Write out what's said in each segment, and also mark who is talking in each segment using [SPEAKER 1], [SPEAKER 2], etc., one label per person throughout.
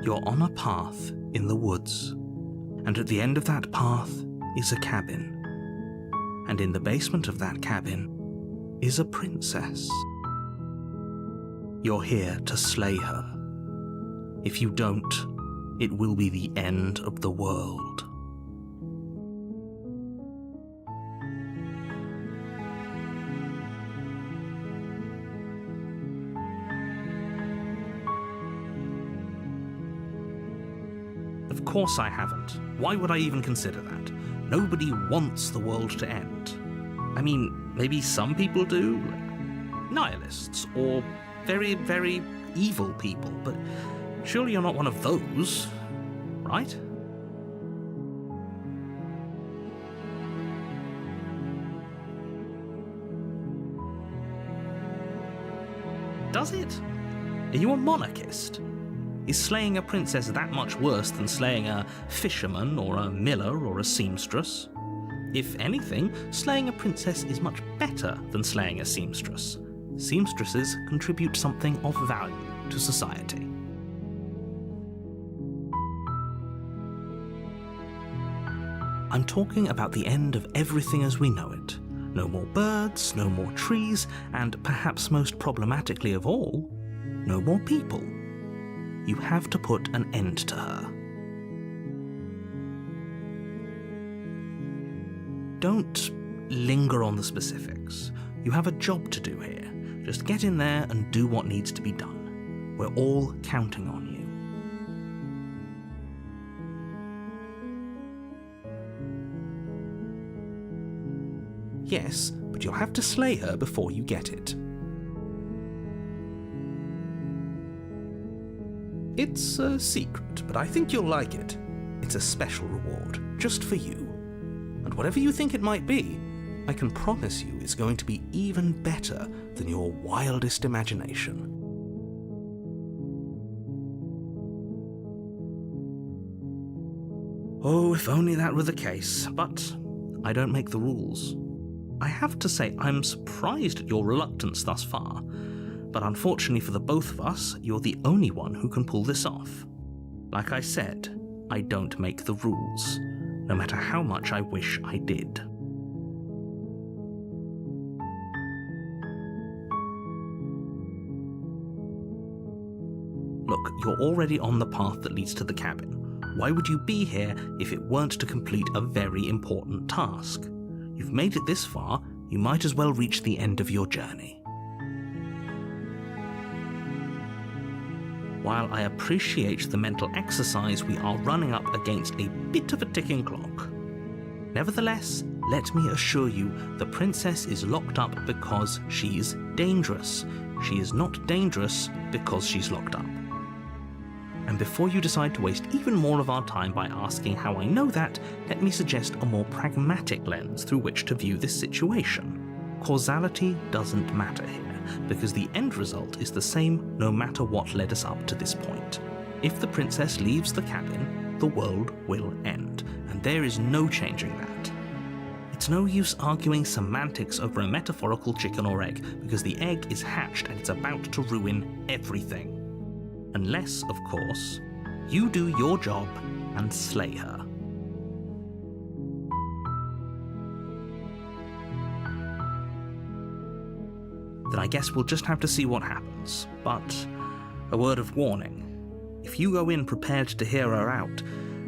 [SPEAKER 1] You're on a path in the woods, and at the end of that path is a cabin. And in the basement of that cabin is a princess. You're here to slay her. If you don't, it will be the end of the world. Of course I haven't. Why would I even consider that? Nobody wants the world to end. I mean, maybe some people do, nihilists, or very, very evil people, but surely you're not one of those, right? Does it? Are you a monarchist? Is slaying a princess that much worse than slaying a fisherman or a miller or a seamstress? If anything, slaying a princess is much better than slaying a seamstress. Seamstresses contribute something of value to society. I'm talking about the end of everything as we know it. No more birds, no more trees, and perhaps most problematically of all, no more people. You have to put an end to her. Don't linger on the specifics. You have a job to do here. Just get in there and do what needs to be done. We're all counting on you. Yes, but you'll have to slay her before you get it. It's a secret, but I think you'll like it. It's a special reward, just for you. And whatever you think it might be, I can promise you it's going to be even better than your wildest imagination. Oh, if only that were the case, but I don't make the rules. I have to say I'm surprised at your reluctance thus far, but unfortunately for the both of us, you're the only one who can pull this off. Like I said, I don't make the rules, no matter how much I wish I did. Look, you're already on the path that leads to the cabin. Why would you be here if it weren't to complete a very important task? You've made it this far, you might as well reach the end of your journey. While I appreciate the mental exercise, we are running up against a bit of a ticking clock. Nevertheless, let me assure you, the princess is locked up because she's dangerous. She is not dangerous because she's locked up. And before you decide to waste even more of our time by asking how I know that, let me suggest a more pragmatic lens through which to view this situation. Causality doesn't matter here, because the end result is the same no matter what led us up to this point. If the princess leaves the cabin, the world will end, and there is no changing that. It's no use arguing semantics over a metaphorical chicken or egg, because the egg is hatched and it's about to ruin everything. Unless, of course, you do your job and slay her. Then I guess we'll just have to see what happens. But a word of warning. If you go in prepared to hear her out,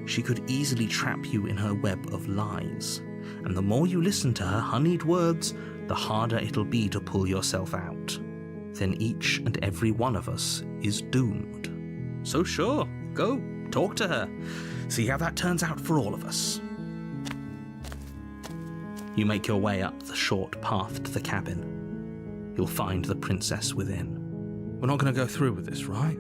[SPEAKER 1] she could easily trap you in her web of lies. And the more you listen to her honeyed words, the harder it'll be to pull yourself out. Then each and every one of us is doomed. So sure, go, talk to her. See how that turns out for all of us. You make your way up the short path to the cabin. You'll find the princess within. We're not going to go through with this, right?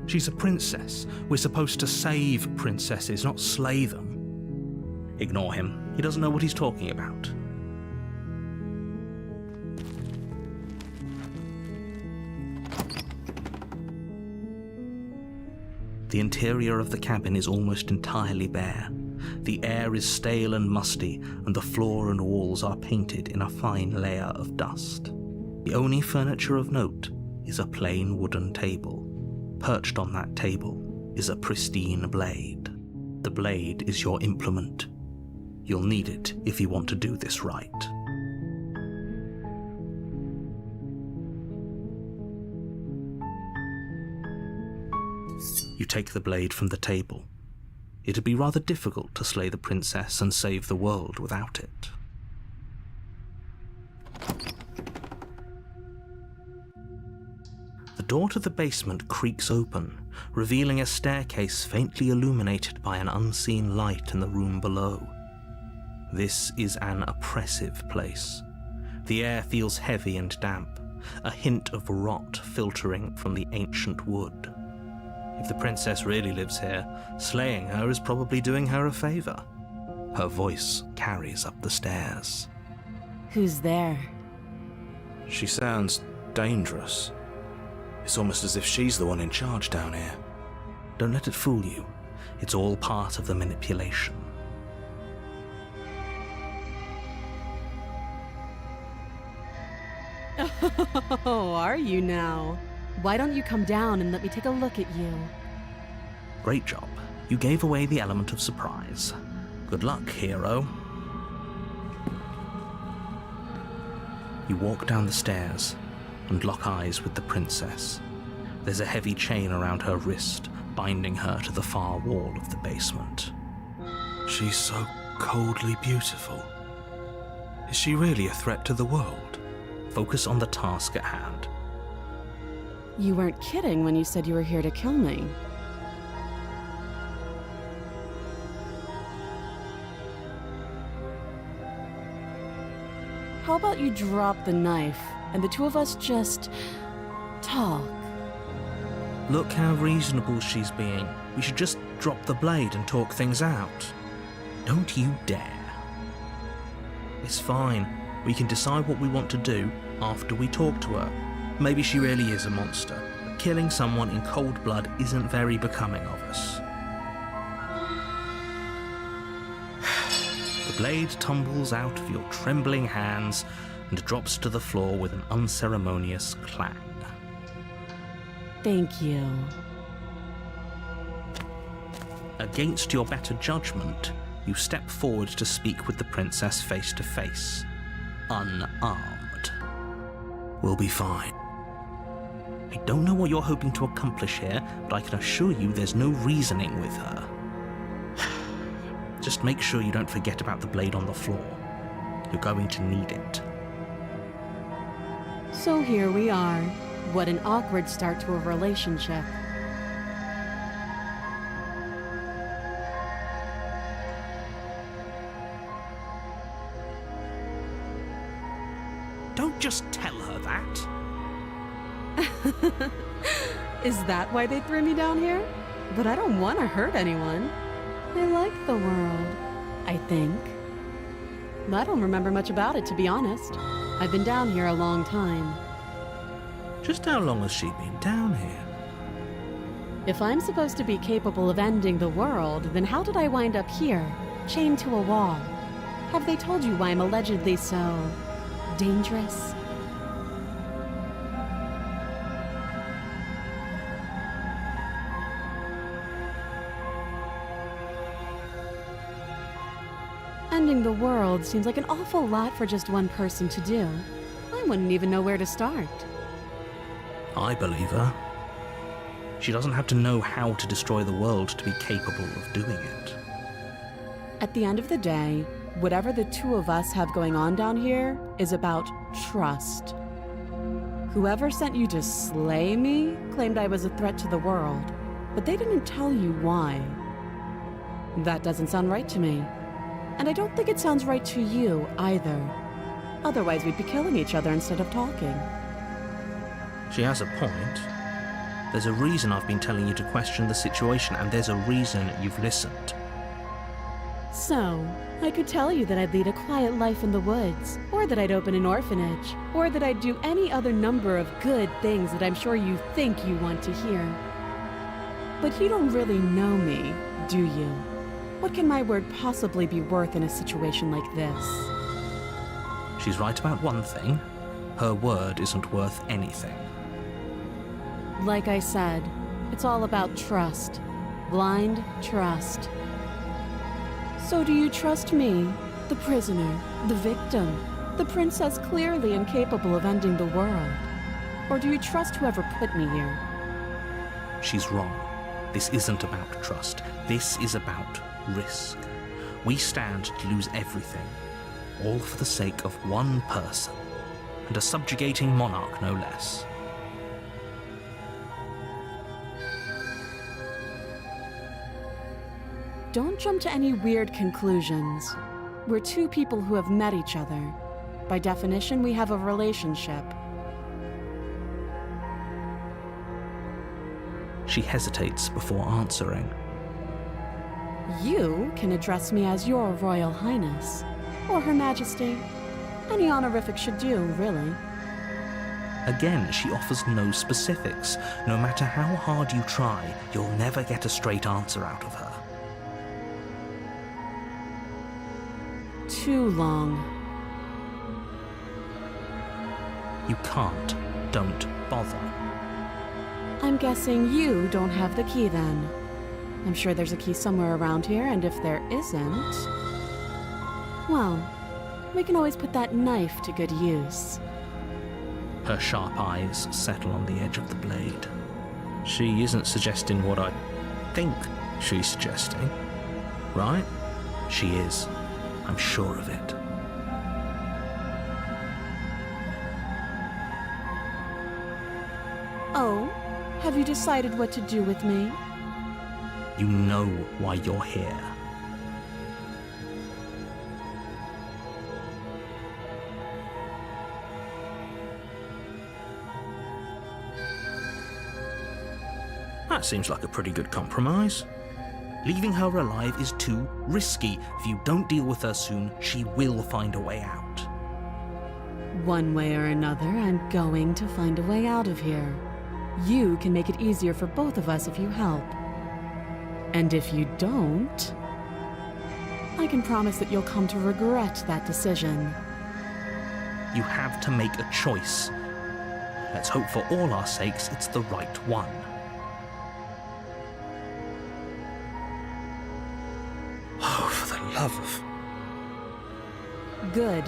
[SPEAKER 1] She's a princess. We're supposed to save princesses, not slay them. Ignore him. He doesn't know what he's talking about. The interior of the cabin is almost entirely bare. The air is stale and musty, and the floor and walls are painted in a fine layer of dust. The only furniture of note is a plain wooden table. Perched on that table is a pristine blade. The blade is your implement. You'll need it if you want to do this right. You take the blade from the table. It'd be rather difficult to slay the princess and save the world without it. The door to the basement creaks open, revealing a staircase faintly illuminated by an unseen light in the room below. This is an oppressive place. The air feels heavy and damp, a hint of rot filtering from the ancient wood. If the princess really lives here, slaying her is probably doing her a favor. Her voice carries up the stairs.
[SPEAKER 2] Who's there?
[SPEAKER 1] She sounds dangerous. It's almost as if she's the one in charge down here. Don't let it fool you. It's all part of the manipulation.
[SPEAKER 2] Oh, are you now? Why don't you come down and let me take a look at you?
[SPEAKER 1] Great job. You gave away the element of surprise. Good luck, hero. You walk down the stairs and lock eyes with the princess. There's a heavy chain around her wrist, binding her to the far wall of the basement. She's so coldly beautiful. Is she really a threat to the world? Focus on the task at hand.
[SPEAKER 2] You weren't kidding when you said you were here to kill me. How about you drop the knife and the two of us just talk?
[SPEAKER 1] Look how reasonable she's being. We should just drop the blade and talk things out. Don't you dare. It's fine. We can decide what we want to do after we talk to her. Maybe she really is a monster, but killing someone in cold blood isn't very becoming of us. The blade tumbles out of your trembling hands and drops to the floor with an unceremonious clang.
[SPEAKER 2] Thank you.
[SPEAKER 1] Against your better judgment, you step forward to speak with the princess face to face, unarmed. We'll be fine. I don't know what you're hoping to accomplish here, but I can assure you there's no reasoning with her. Just make sure you don't forget about the blade on the floor. You're going to need it.
[SPEAKER 2] So here we are. What an awkward start to a relationship.
[SPEAKER 1] Don't just tell her that.
[SPEAKER 2] Is that why they threw me down here? But I don't want to hurt anyone. I like the world, I think. I don't remember much about it, to be honest. I've been down here a long time.
[SPEAKER 1] Just how long has she been down here?
[SPEAKER 2] If I'm supposed to be capable of ending the world, then how did I wind up here, chained to a wall? Have they told you why I'm allegedly so dangerous? Ending the world seems like an awful lot for just one person to do. I wouldn't even know where to start.
[SPEAKER 1] I believe her. She doesn't have to know how to destroy the world to be capable of doing it.
[SPEAKER 2] At the end of the day, whatever the two of us have going on down here is about trust. Whoever sent you to slay me claimed I was a threat to the world, but they didn't tell you why. That doesn't sound right to me. And I don't think it sounds right to you either. Otherwise, we'd be killing each other instead of talking.
[SPEAKER 1] She has a point. There's a reason I've been telling you to question the situation, and there's a reason you've listened.
[SPEAKER 2] So, I could tell you that I'd lead a quiet life in the woods, or that I'd open an orphanage, or that I'd do any other number of good things that I'm sure you think you want to hear. But you don't really know me, do you? What can my word possibly be worth in a situation like this?
[SPEAKER 1] She's right about one thing. Her word isn't worth anything.
[SPEAKER 2] Like I said, it's all about trust. Blind trust. So do you trust me, the prisoner, the victim, the princess clearly incapable of ending the world? Or do you trust whoever put me here?
[SPEAKER 1] She's wrong. This isn't about trust. This is about risk. We stand to lose everything, all for the sake of one person, and a subjugating monarch no less.
[SPEAKER 2] Don't jump to any weird conclusions. We're two people who have met each other. By definition, we have a relationship.
[SPEAKER 1] She hesitates before answering.
[SPEAKER 2] You can address me as Your Royal Highness, or Her Majesty. Any honorific should do, really.
[SPEAKER 1] Again, she offers no specifics. No matter how hard you try, you'll never get a straight answer out of her.
[SPEAKER 2] Too long.
[SPEAKER 1] You can't. Don't bother.
[SPEAKER 2] I'm guessing you don't have the key then. I'm sure there's a key somewhere around here, and if there isn't... well, we can always put that knife to good use.
[SPEAKER 1] Her sharp eyes settle on the edge of the blade. She isn't suggesting what I think she's suggesting, right? She is. I'm sure of it.
[SPEAKER 2] Oh, have you decided what to do with me?
[SPEAKER 1] You know why you're here. That seems like a pretty good compromise. Leaving her alive is too risky. If you don't deal with her soon, she will find a way out.
[SPEAKER 2] One way or another, I'm going to find a way out of here. You can make it easier for both of us if you help. And if you don't, I can promise that you'll come to regret that decision.
[SPEAKER 1] You have to make a choice. Let's hope for all our sakes it's the right one. Oh, for the love of...
[SPEAKER 2] Good.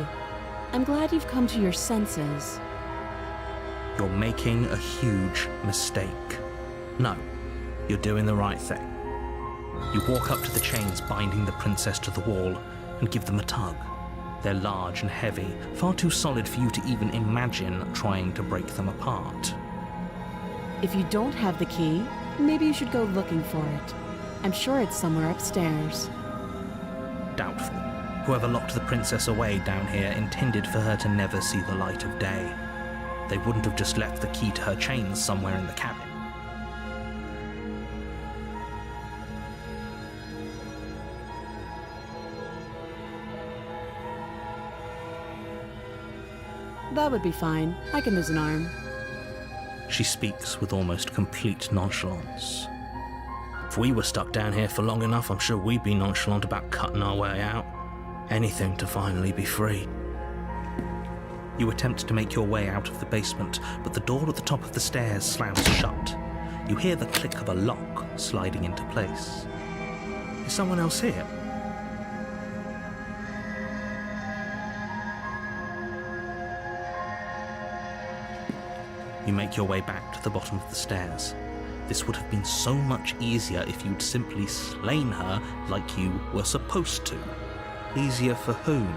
[SPEAKER 2] I'm glad you've come to your senses.
[SPEAKER 1] You're making a huge mistake. No, you're doing the right thing. You walk up to the chains binding the princess to the wall and give them a tug. They're large and heavy, far too solid for you to even imagine trying to break them apart.
[SPEAKER 2] If you don't have the key, maybe you should go looking for it. I'm sure it's somewhere upstairs.
[SPEAKER 1] Doubtful. Whoever locked the princess away down here intended for her to never see the light of day. They wouldn't have just left the key to her chains somewhere in the cabin.
[SPEAKER 2] That would be fine. I can lose an arm.
[SPEAKER 1] She speaks with almost complete nonchalance. If we were stuck down here for long enough, I'm sure we'd be nonchalant about cutting our way out. Anything to finally be free. You attempt to make your way out of the basement, but the door at the top of the stairs slams shut. You hear the click of a lock sliding into place. Is someone else here? You make your way back to the bottom of the stairs. This would have been so much easier if you'd simply slain her like you were supposed to. Easier for whom?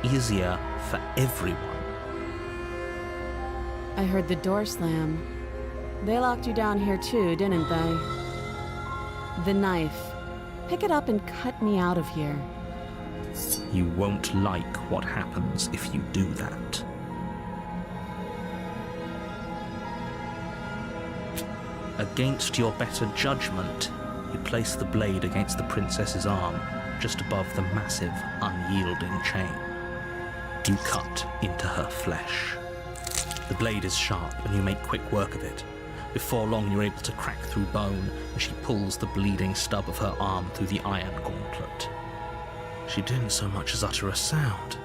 [SPEAKER 1] Easier for everyone.
[SPEAKER 2] I heard the door slam. They locked you down here too, didn't they? The knife. Pick it up and cut me out of here.
[SPEAKER 1] You won't like what happens if you do that. Against your better judgment, you place the blade against the princess's arm, just above the massive, unyielding chain. You cut into her flesh. The blade is sharp, and you make quick work of it. Before long, you're able to crack through bone as she pulls the bleeding stub of her arm through the iron gauntlet. She didn't so much as utter a sound.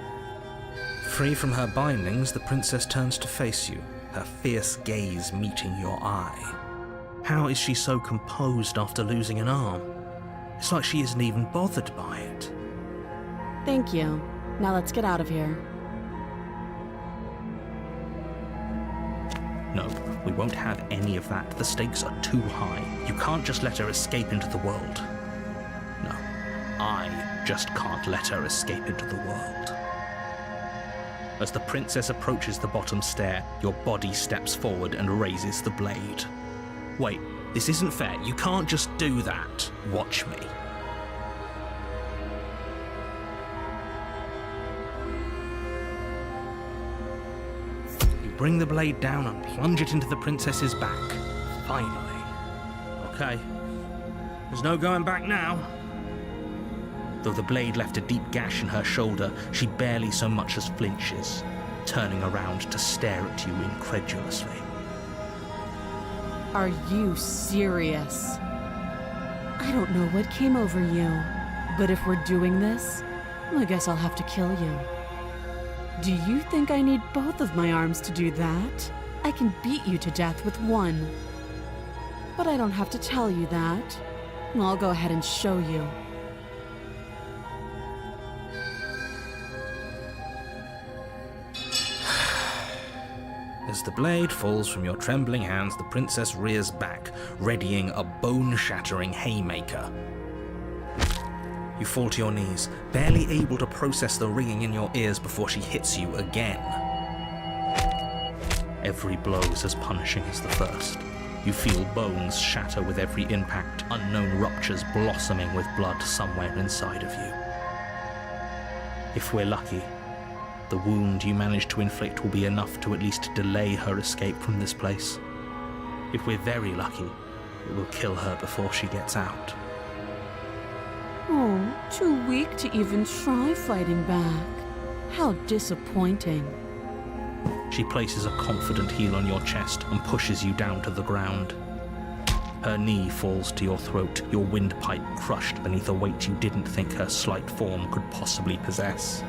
[SPEAKER 1] Free from her bindings, the princess turns to face you, her fierce gaze meeting your eye. How is she so composed after losing an arm? It's like she isn't even bothered by it.
[SPEAKER 2] Thank you. Now let's get out of here.
[SPEAKER 1] No, we won't have any of that. The stakes are too high. You can't just let her escape into the world. No, I just can't let her escape into the world. As the princess approaches the bottom stair, your body steps forward and raises the blade. Wait, this isn't fair. You can't just do that. Watch me. Bring the blade down and plunge it into the princess's back. Finally. Okay. There's no going back now. Though the blade left a deep gash in her shoulder, she barely so much as flinches, turning around to stare at you incredulously.
[SPEAKER 2] Are you serious? I don't know what came over you, but if we're doing this, I guess I'll have to kill you. Do you think I need both of my arms to do that? I can beat you to death with one. But I don't have to tell you that. I'll go ahead and show you.
[SPEAKER 1] As the blade falls from your trembling hands, the princess rears back, readying a bone-shattering haymaker. You fall to your knees, barely able to process the ringing in your ears before she hits you again. Every blow is as punishing as the first. You feel bones shatter with every impact, unknown ruptures blossoming with blood somewhere inside of you. If we're lucky, the wound you manage to inflict will be enough to at least delay her escape from this place. If we're very lucky, it will kill her before she gets out.
[SPEAKER 2] Oh, too weak to even try fighting back. How disappointing.
[SPEAKER 1] She places a confident heel on your chest and pushes you down to the ground. Her knee falls to your throat, your windpipe crushed beneath a weight you didn't think her slight form could possibly possess.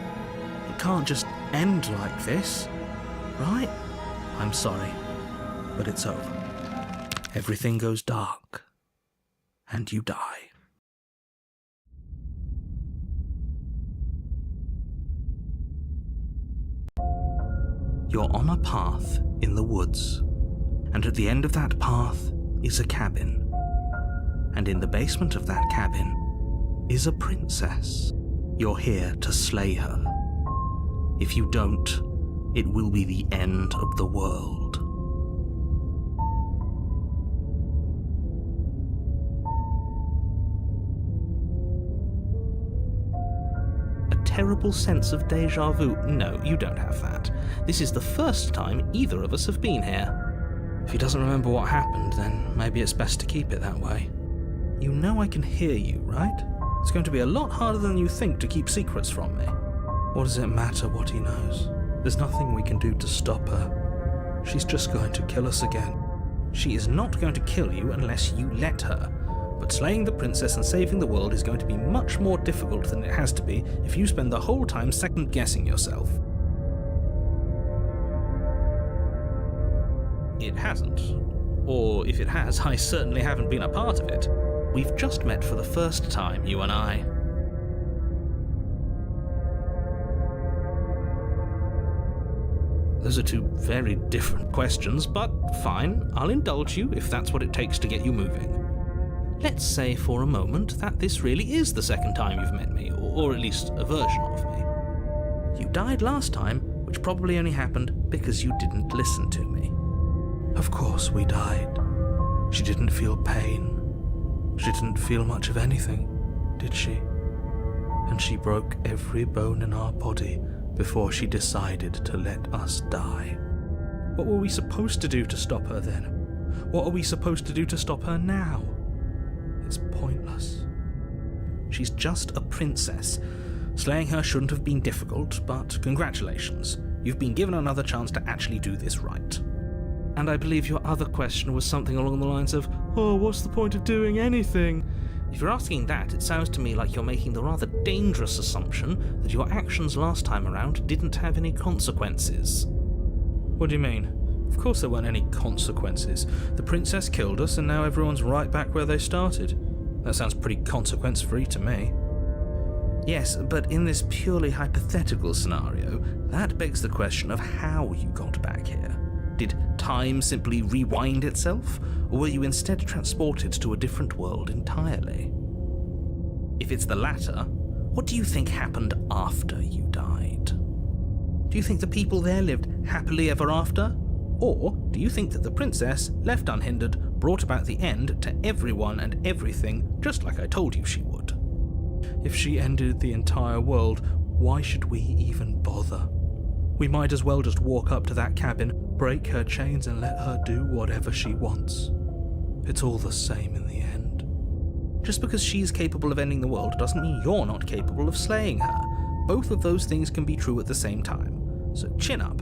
[SPEAKER 1] It can't just end like this, right? I'm sorry, but it's over. Everything goes dark, and you die. You're on a path in the woods, and at the end of that path is a cabin. And in the basement of that cabin is a princess. You're here to slay her. If you don't, it will be the end of the world. Terrible sense of deja vu. No, you don't have that. This is the first time either of us have been here. If he doesn't remember what happened, then maybe it's best to keep it that way. You know I can hear you, right? It's going to be a lot harder than you think to keep secrets from me. What does it matter what he knows? There's nothing we can do to stop her. She's just going to kill us again. She is not going to kill you unless you let her. But slaying the princess and saving the world is going to be much more difficult than it has to be if you spend the whole time second-guessing yourself. It hasn't. Or if it has, I certainly haven't been a part of it. We've just met for the first time, you and I. Those are two very different questions, but fine, I'll indulge you if that's what it takes to get you moving. Let's say for a moment that this really is the second time you've met me, or at least a version of me. You died last time, which probably only happened because you didn't listen to me. Of course we died. She didn't feel pain. She didn't feel much of anything, did she? And she broke every bone in our body before she decided to let us die. What were we supposed to do to stop her then? What are we supposed to do to stop her now? It's pointless. She's just a princess. Slaying her shouldn't have been difficult, but congratulations. You've been given another chance to actually do this right. And I believe your other question was something along the lines of, oh, what's the point of doing anything? If you're asking that, it sounds to me like you're making the rather dangerous assumption that your actions last time around didn't have any consequences. What do you mean? Of course there weren't any consequences. The princess killed us and now everyone's right back where they started. That sounds pretty consequence-free to me. Yes, but in this purely hypothetical scenario, that begs the question of how you got back here. Did time simply rewind itself, or were you instead transported to a different world entirely? If it's the latter, what do you think happened after you died? Do you think the people there lived happily ever after? Or do you think that the princess, left unhindered, brought about the end to everyone and everything, just like I told you she would? If she ended the entire world, why should we even bother? We might as well just walk up to that cabin, break her chains and let her do whatever she wants. It's all the same in the end. Just because she's capable of ending the world doesn't mean you're not capable of slaying her. Both of those things can be true at the same time. So chin up.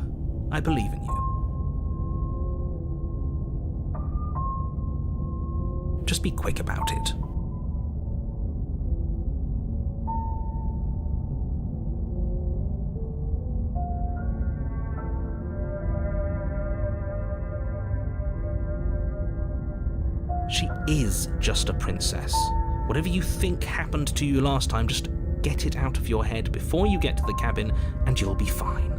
[SPEAKER 1] I believe in you. Just be quick about it. She is just a princess. Whatever you think happened to you last time, just get it out of your head before you get to the cabin and you'll be fine.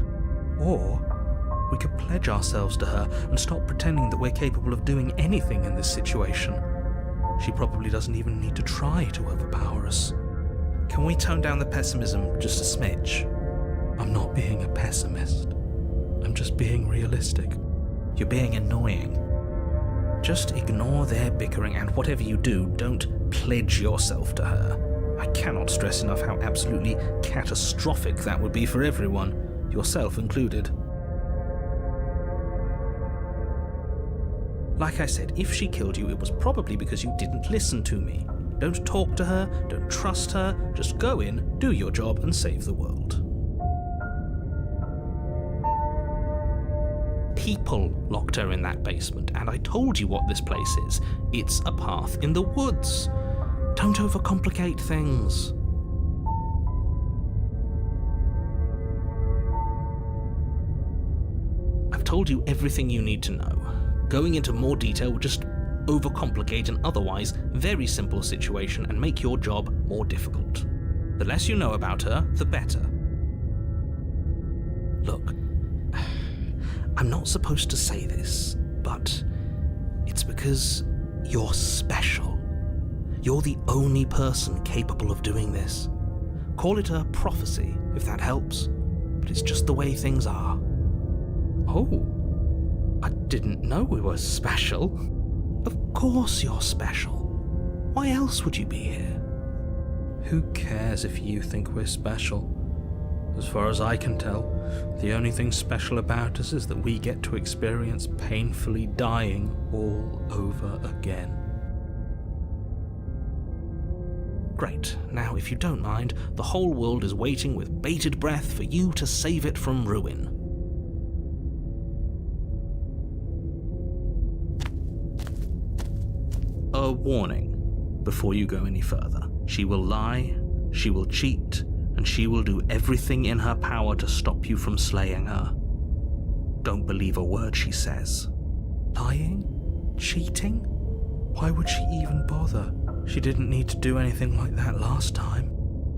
[SPEAKER 1] Or we could pledge ourselves to her and stop pretending that we're capable of doing anything in this situation. She probably doesn't even need to try to overpower us. Can we tone down the pessimism just a smidge? I'm not being a pessimist. I'm just being realistic. You're being annoying. Just ignore their bickering, and whatever you do, don't pledge yourself to her. I cannot stress enough how absolutely catastrophic that would be for everyone, yourself included. Like I said, if she killed you, it was probably because you didn't listen to me. Don't talk to her, don't trust her, just go in, do your job, and save the world. People locked her in that basement, and I told you what this place is. It's a path in the woods. Don't overcomplicate things. I've told you everything you need to know. Going into more detail would just overcomplicate an otherwise very simple situation and make your job more difficult. The less you know about her, the better. Look, I'm not supposed to say this, but it's because you're special. You're the only person capable of doing this. Call it a prophecy, if that helps, but it's just the way things are. Oh, I didn't know we were special. Of course you're special. Why else would you be here? Who cares if you think we're special? As far as I can tell, the only thing special about us is that we get to experience painfully dying all over again. Great. Now, if you don't mind, the whole world is waiting with bated breath for you to save it from ruin. A warning before you go any further. She will lie, she will cheat, and she will do everything in her power to stop you from slaying her. Don't believe a word she says. Lying? Cheating? Why would she even bother? She didn't need to do anything like that last time.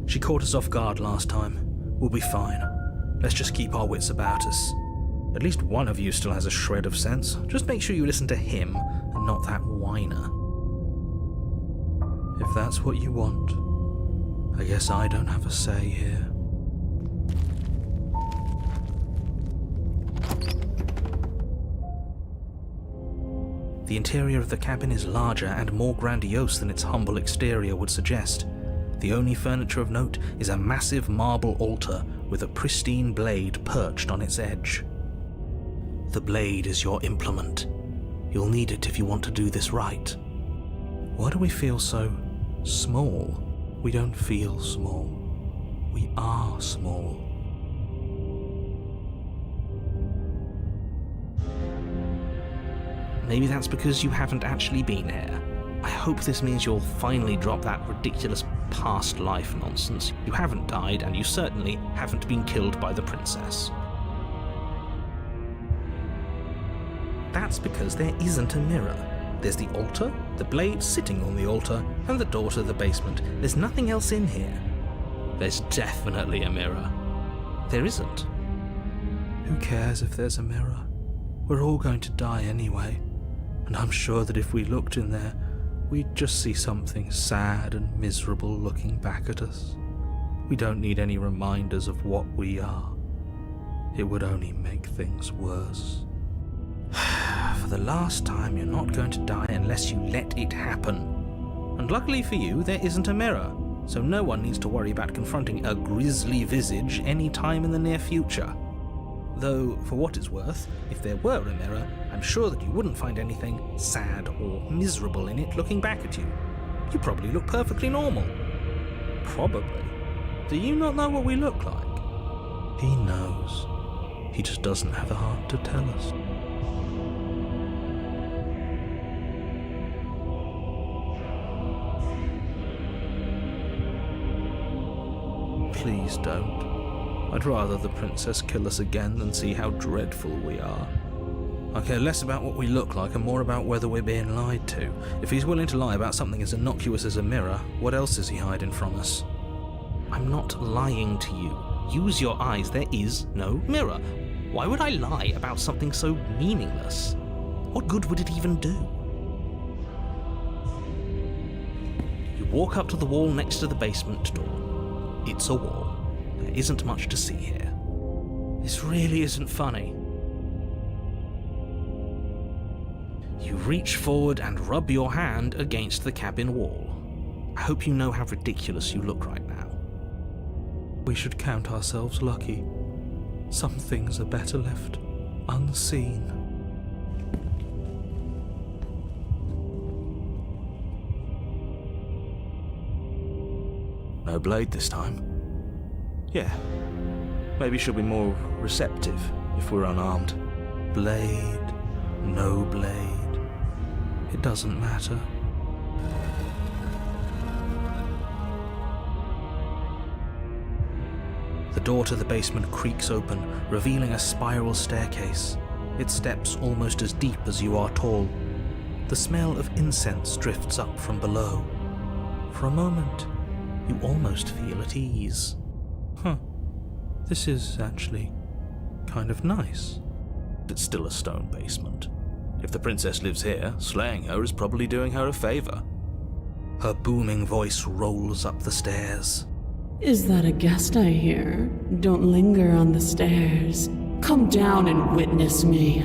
[SPEAKER 1] She caught us off guard last time. We'll be fine. Let's just keep our wits about us. At least one of you still has a shred of sense. Just make sure you listen to him and not that whiner. If that's what you want, I guess I don't have a say here. The interior of the cabin is larger and more grandiose than its humble exterior would suggest. The only furniture of note is a massive marble altar with a pristine blade perched on its edge. The blade is your implement. You'll need it if you want to do this right. Why do we feel so small? We don't feel small. We are small. Maybe that's because you haven't actually been here. I hope this means you'll finally drop that ridiculous past life nonsense. You haven't died, and you certainly haven't been killed by the princess. That's because there isn't a mirror. There's the altar, the blade sitting on the altar, and the door to the basement. There's nothing else in here. There's definitely a mirror. There isn't. Who cares if there's a mirror? We're all going to die anyway, and I'm sure that if we looked in there, we'd just see something sad and miserable looking back at us. We don't need any reminders of what we are. It would only make things worse. For the last time, you're not going to die unless you let it happen. And luckily for you, there isn't a mirror, so no one needs to worry about confronting a grisly visage any time in the near future. Though, for what it's worth, if there were a mirror, I'm sure that you wouldn't find anything sad or miserable in it looking back at you. You probably look perfectly normal. Probably. Do you not know what we look like? He knows. He just doesn't have the heart to tell us. Please don't. I'd rather the princess kill us again than see how dreadful we are. I care less about what we look like and more about whether we're being lied to. If he's willing to lie about something as innocuous as a mirror, what else is he hiding from us? I'm not lying to you. Use your eyes. There is no mirror. Why would I lie about something so meaningless? What good would it even do? You walk up to the wall next to the basement door. It's a wall. There isn't much to see here. This really isn't funny. You reach forward and rub your hand against the cabin wall. I hope you know how ridiculous you look right now. We should count ourselves lucky. Some things are better left unseen. No blade this time. Yeah, maybe she'll be more receptive if we're unarmed. Blade, no blade, it doesn't matter. The door to the basement creaks open, revealing a spiral staircase. Its steps almost as deep as you are tall. The smell of incense drifts up from below. For a moment, you almost feel at ease. This is actually kind of nice. It's still a stone basement. If the princess lives here, slaying her is probably doing her a favor. Her booming voice rolls up the stairs.
[SPEAKER 2] Is that a guest I hear? Don't linger on the stairs. Come down and witness me.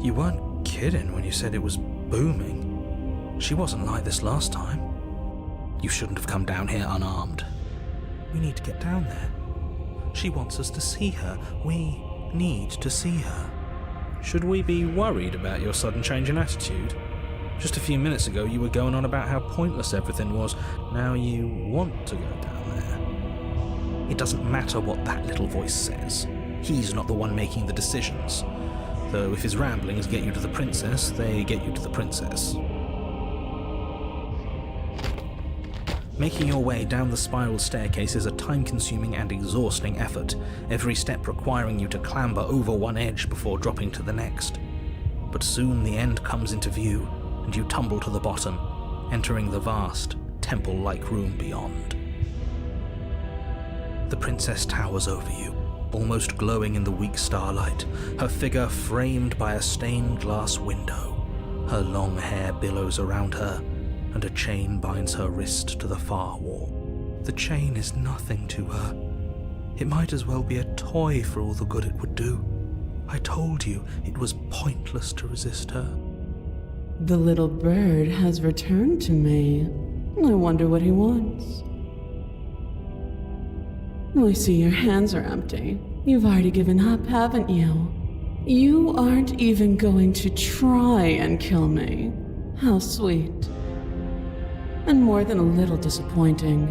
[SPEAKER 1] You weren't kidding when you said it was booming. She wasn't like this last time. You shouldn't have come down here unarmed. We need to get down there. She wants us to see her. We need to see her. Should we be worried about your sudden change in attitude? Just a few minutes ago you were going on about how pointless everything was. Now you want to go down there. It doesn't matter what that little voice says. He's not the one making the decisions. Though if his ramblings get you to the princess, they get you to the princess. Making your way down the spiral staircase is a time-consuming and exhausting effort, every step requiring you to clamber over one edge before dropping to the next. But soon the end comes into view, and you tumble to the bottom, entering the vast, temple-like room beyond. The princess towers over you, almost glowing in the weak starlight, her figure framed by a stained glass window. Her long hair billows around her, and a chain binds her wrist to the far wall. The chain is nothing to her. It might as well be a toy for all the good it would do. I told you it was pointless to resist her.
[SPEAKER 2] The little bird has returned to me. I wonder what he wants. I see your hands are empty. You've already given up, haven't you? You aren't even going to try and kill me. How sweet. And more than a little disappointing.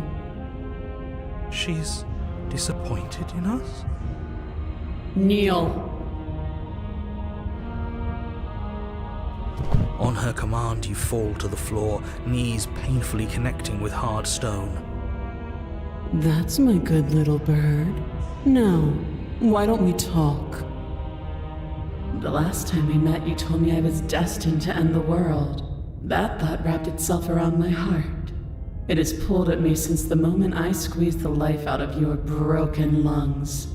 [SPEAKER 1] She's disappointed in us?
[SPEAKER 2] Kneel.
[SPEAKER 1] On her command, you fall to the floor, knees painfully connecting with hard stone.
[SPEAKER 2] That's my good little bird. Now, why don't we talk? The last time we met, you told me I was destined to end the world. That thought wrapped itself around my heart. It has pulled at me since the moment I squeezed the life out of your broken lungs.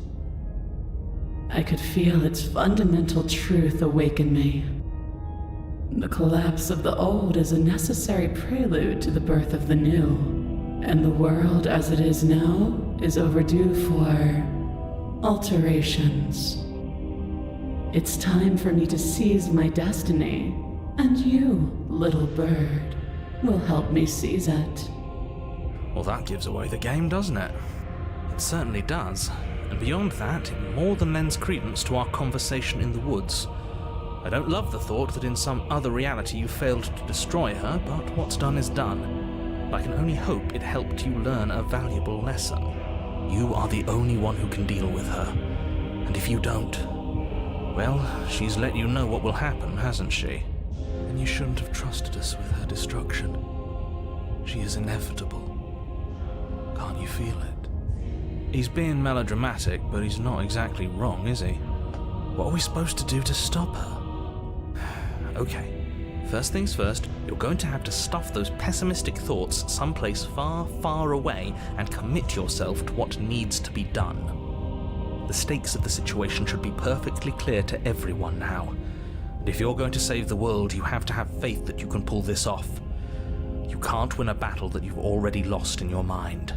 [SPEAKER 2] I could feel its fundamental truth awaken me. The collapse of the old is a necessary prelude to the birth of the new, and the world as it is now is overdue for alterations. It's time for me to seize my destiny, and you, little bird, will help me seize it.
[SPEAKER 1] Well, that gives away the game, doesn't it? It certainly does. And beyond that, it more than lends credence to our conversation in the woods. I don't love the thought that in some other reality you failed to destroy her, but what's done is done. I can only hope it helped you learn a valuable lesson. You are the only one who can deal with her. And if you don't, well, she's let you know what will happen, hasn't she? And you shouldn't have trusted us with her destruction. She is inevitable. Can't you feel it? He's being melodramatic, but he's not exactly wrong, is he? What are we supposed to do to stop her? Okay, first things first, you're going to have to stuff those pessimistic thoughts someplace far, far away and commit yourself to what needs to be done. The stakes of the situation should be perfectly clear to everyone now. And if you're going to save the world, you have to have faith that you can pull this off. You can't win a battle that you've already lost in your mind.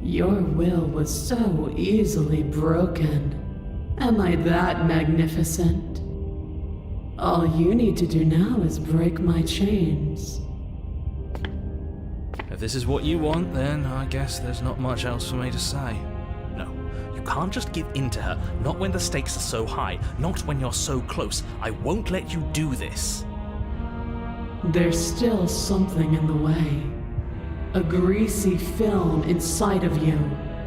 [SPEAKER 2] Your will was so easily broken. Am I that magnificent? All you need to do now is break my chains.
[SPEAKER 1] If this is what you want, then I guess there's not much else for me to say. No, you can't just give in to her, not when the stakes are so high, not when you're so close. I won't let you do this.
[SPEAKER 2] There's still something in the way. A greasy film inside of you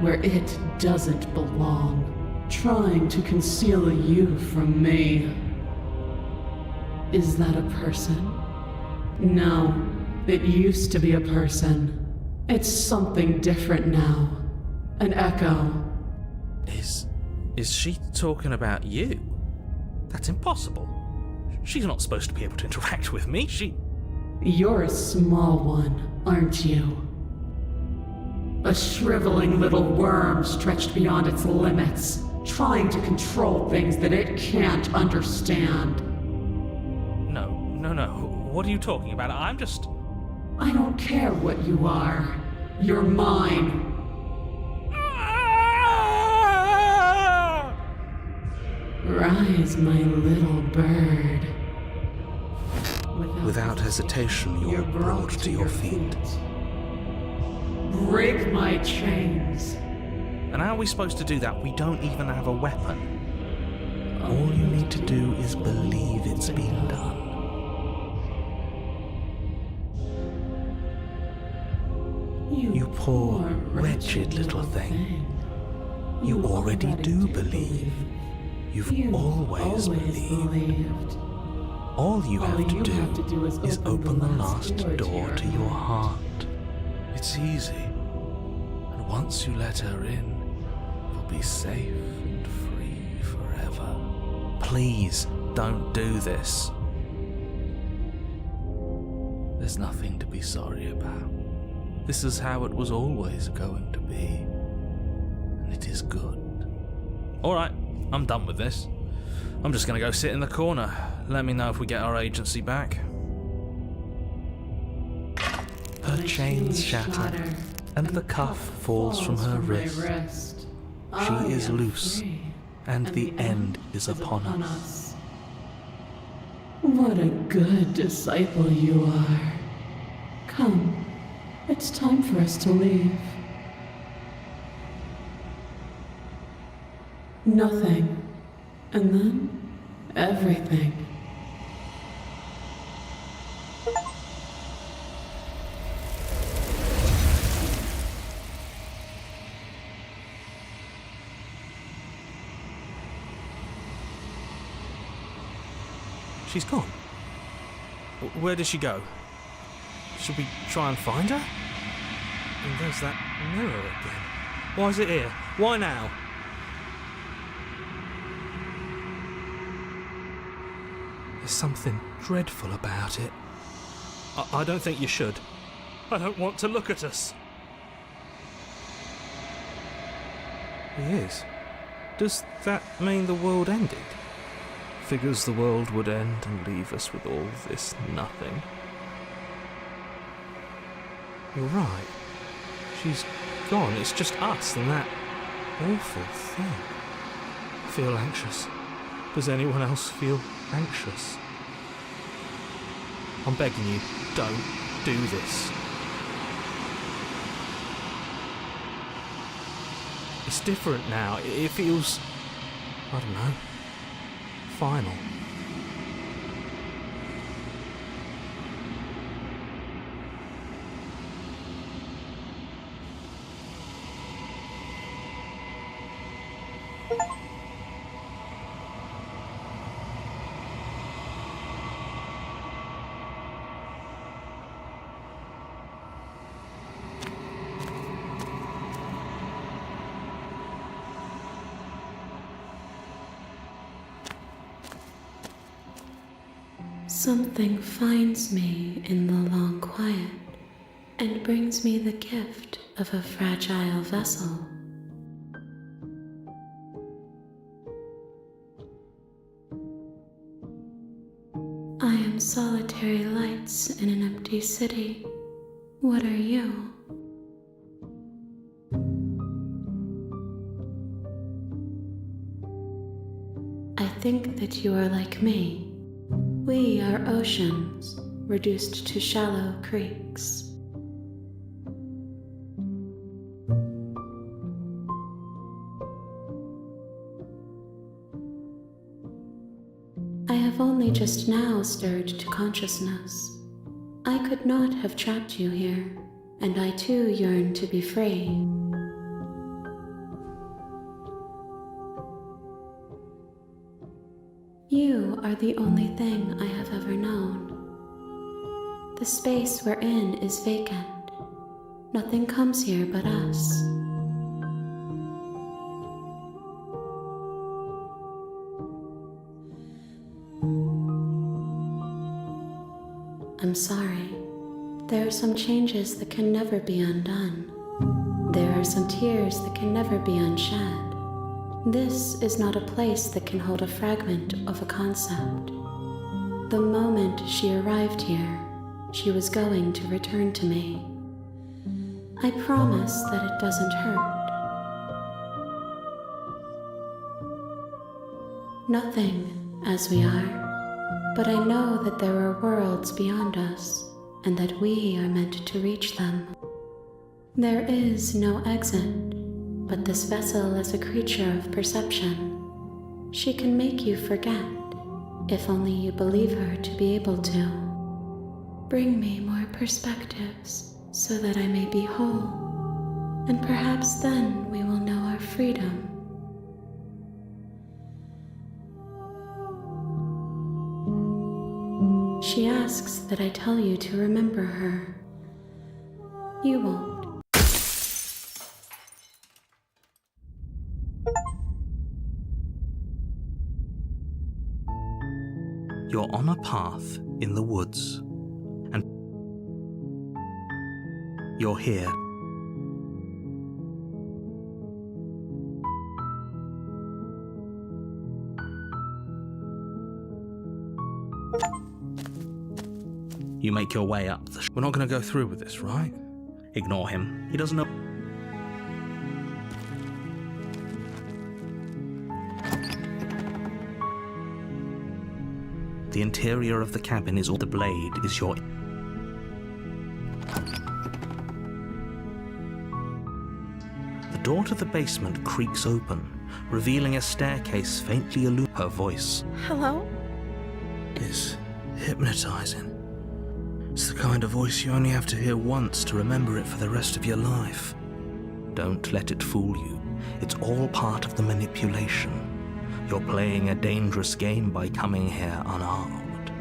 [SPEAKER 2] where it doesn't belong, trying to conceal you from me. Is that a person? No, it used to be a person. It's something different now. An echo.
[SPEAKER 1] Is she talking about you? That's impossible. She's not supposed to be able to interact with me.
[SPEAKER 2] You're a small one, aren't you? A shriveling little worm stretched beyond its limits, trying to control things that it can't understand.
[SPEAKER 1] No. What are you talking about?
[SPEAKER 2] I don't care what you are. You're mine. Rise, my little bird.
[SPEAKER 1] Without hesitation, you're brought to your feet.
[SPEAKER 2] Break my chains.
[SPEAKER 1] And how are we supposed to do that? We don't even have a weapon. All you need to do is believe it's been done. You poor, wretched little thing. You already do believe. You've always believed. All you have to do is open the last door to your heart. It's easy. And once you let her in, you'll be safe and free forever. Please, don't do this. There's nothing to be sorry about. This is how it was always going to be. And it is good. Alright, I'm done with this. I'm just gonna go sit in the corner. Let me know if we get our agency back. Her chains shatter, and the cuff falls from her wrist. She is loose, and the end is upon us.
[SPEAKER 2] What a good disciple you are. Come, it's time for us to leave. Nothing, and then everything.
[SPEAKER 1] She's gone. Where did she go? Should we try and find her? And there's that mirror again. Why is it here? Why now? There's something dreadful about it. I don't think you should. I don't want to look at us. He is. Does that mean the world ended? Figures the world would end and leave us with all this nothing. You're right. She's gone. It's just us and that awful thing. I feel anxious. Does anyone else feel anxious? I'm begging you, don't do this. It's different now. It feels, I don't know, final.
[SPEAKER 3] Something finds me in the long quiet and brings me the gift of a fragile vessel. I am solitary lights in an empty city. What are you? I think that you are like me. We are oceans, reduced to shallow creeks. I have only just now stirred to consciousness. I could not have trapped you here, and I too yearn to be free. You are the only thing I have ever known. The space we're in is vacant. Nothing comes here but us. I'm sorry. There are some changes that can never be undone. There are some tears that can never be unshed. This is not a place that can hold a fragment of a concept. The moment she arrived here, she was going to return to me. I promise that it doesn't hurt. Nothing, as we are, but I know that there are worlds beyond us, and that we are meant to reach them. There is no exit. But this vessel is a creature of perception. She can make you forget, if only you believe her to be able to. Bring me more perspectives, so that I may be whole, and perhaps then we will know our freedom. She asks that I tell you to remember her. You won't.
[SPEAKER 1] You're on a path in the woods, and you're here. You make your way up the... We're not going to go through with this, right? Ignore him. He doesn't know... The interior of the cabin is all... The blade is your... The door to the basement creaks open, revealing a staircase faintly illuminated. Her voice.
[SPEAKER 2] Hello?
[SPEAKER 1] Is hypnotizing. It's the kind of voice you only have to hear once to remember it for the rest of your life. Don't let it fool you. It's all part of the manipulation. You're playing a dangerous game by coming here unarmed.